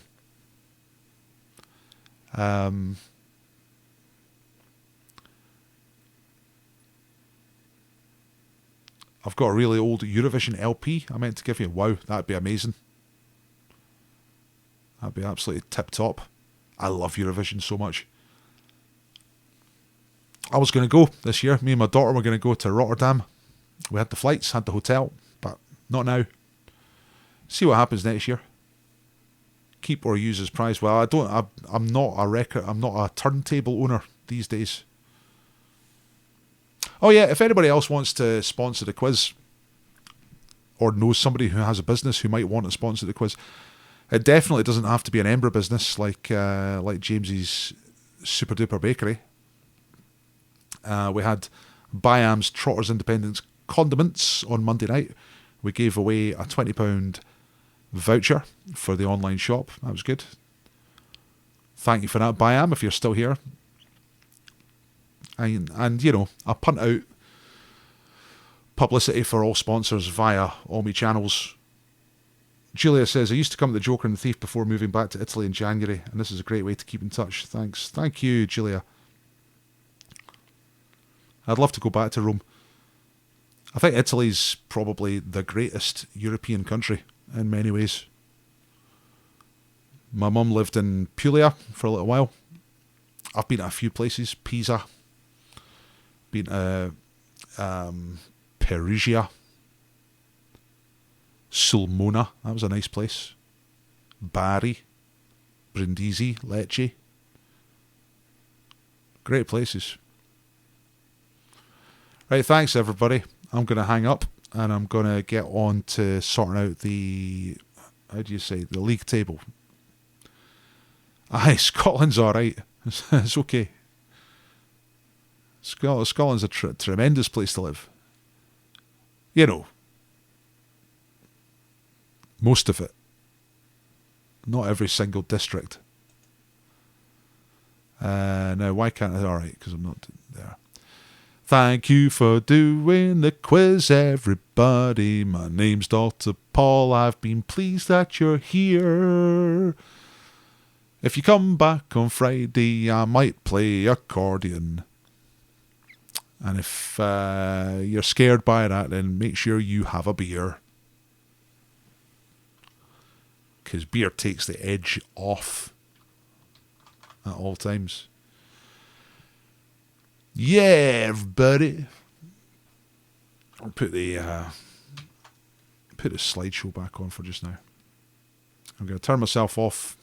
I've got a really old Eurovision LP I meant to give you. Wow, that'd be amazing. That'd be absolutely tip-top. I love Eurovision so much. I was going to go this year. Me and my daughter were going to go to Rotterdam. We had the flights, had the hotel, but not now. See what happens next year. Keep or use as prize. Well, I'm not a turntable owner these days. Oh yeah, if anybody else wants to sponsor the quiz or knows somebody who has a business who might want to sponsor the quiz, it definitely doesn't have to be an Edinburgh business like James's Super Duper Bakery. We had Byam's Trotters Independence Condiments on Monday night. We gave away a £20 voucher for the online shop. That was good. Thank you for that, Byam, if you're still here. And you know, I punt out publicity for all sponsors via all my channels. Julia says, I used to come to the Joker and the Thief before moving back to Italy in January, and this is a great way to keep in touch. Thanks. Thank you, Julia. I'd love to go back to Rome. I think Italy's probably the greatest European country in many ways. My mum lived in Puglia for a little while. I've been to a few places. Pisa. Been to Perugia. Sulmona. That was a nice place. Bari. Brindisi. Lecce. Great places. Right, thanks everybody. I'm going to hang up and I'm going to get on to sorting out the, how do you say, the league table. Aye, Scotland's alright. It's okay. Scotland's a tremendous place to live. You know, most of it. Not every single district. Now, why can't I? Alright, because I'm not there. Thank you for doing the quiz, everybody. My name's Dr. Paul. I've been pleased that you're here. If you come back on Friday, I might play accordion. And if you're scared by that, then make sure you have a beer. Because beer takes the edge off at all times. Yeah, everybody. I'll put the slideshow back on for just now. I'm going to turn myself off.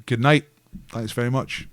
Good night. Thanks very much.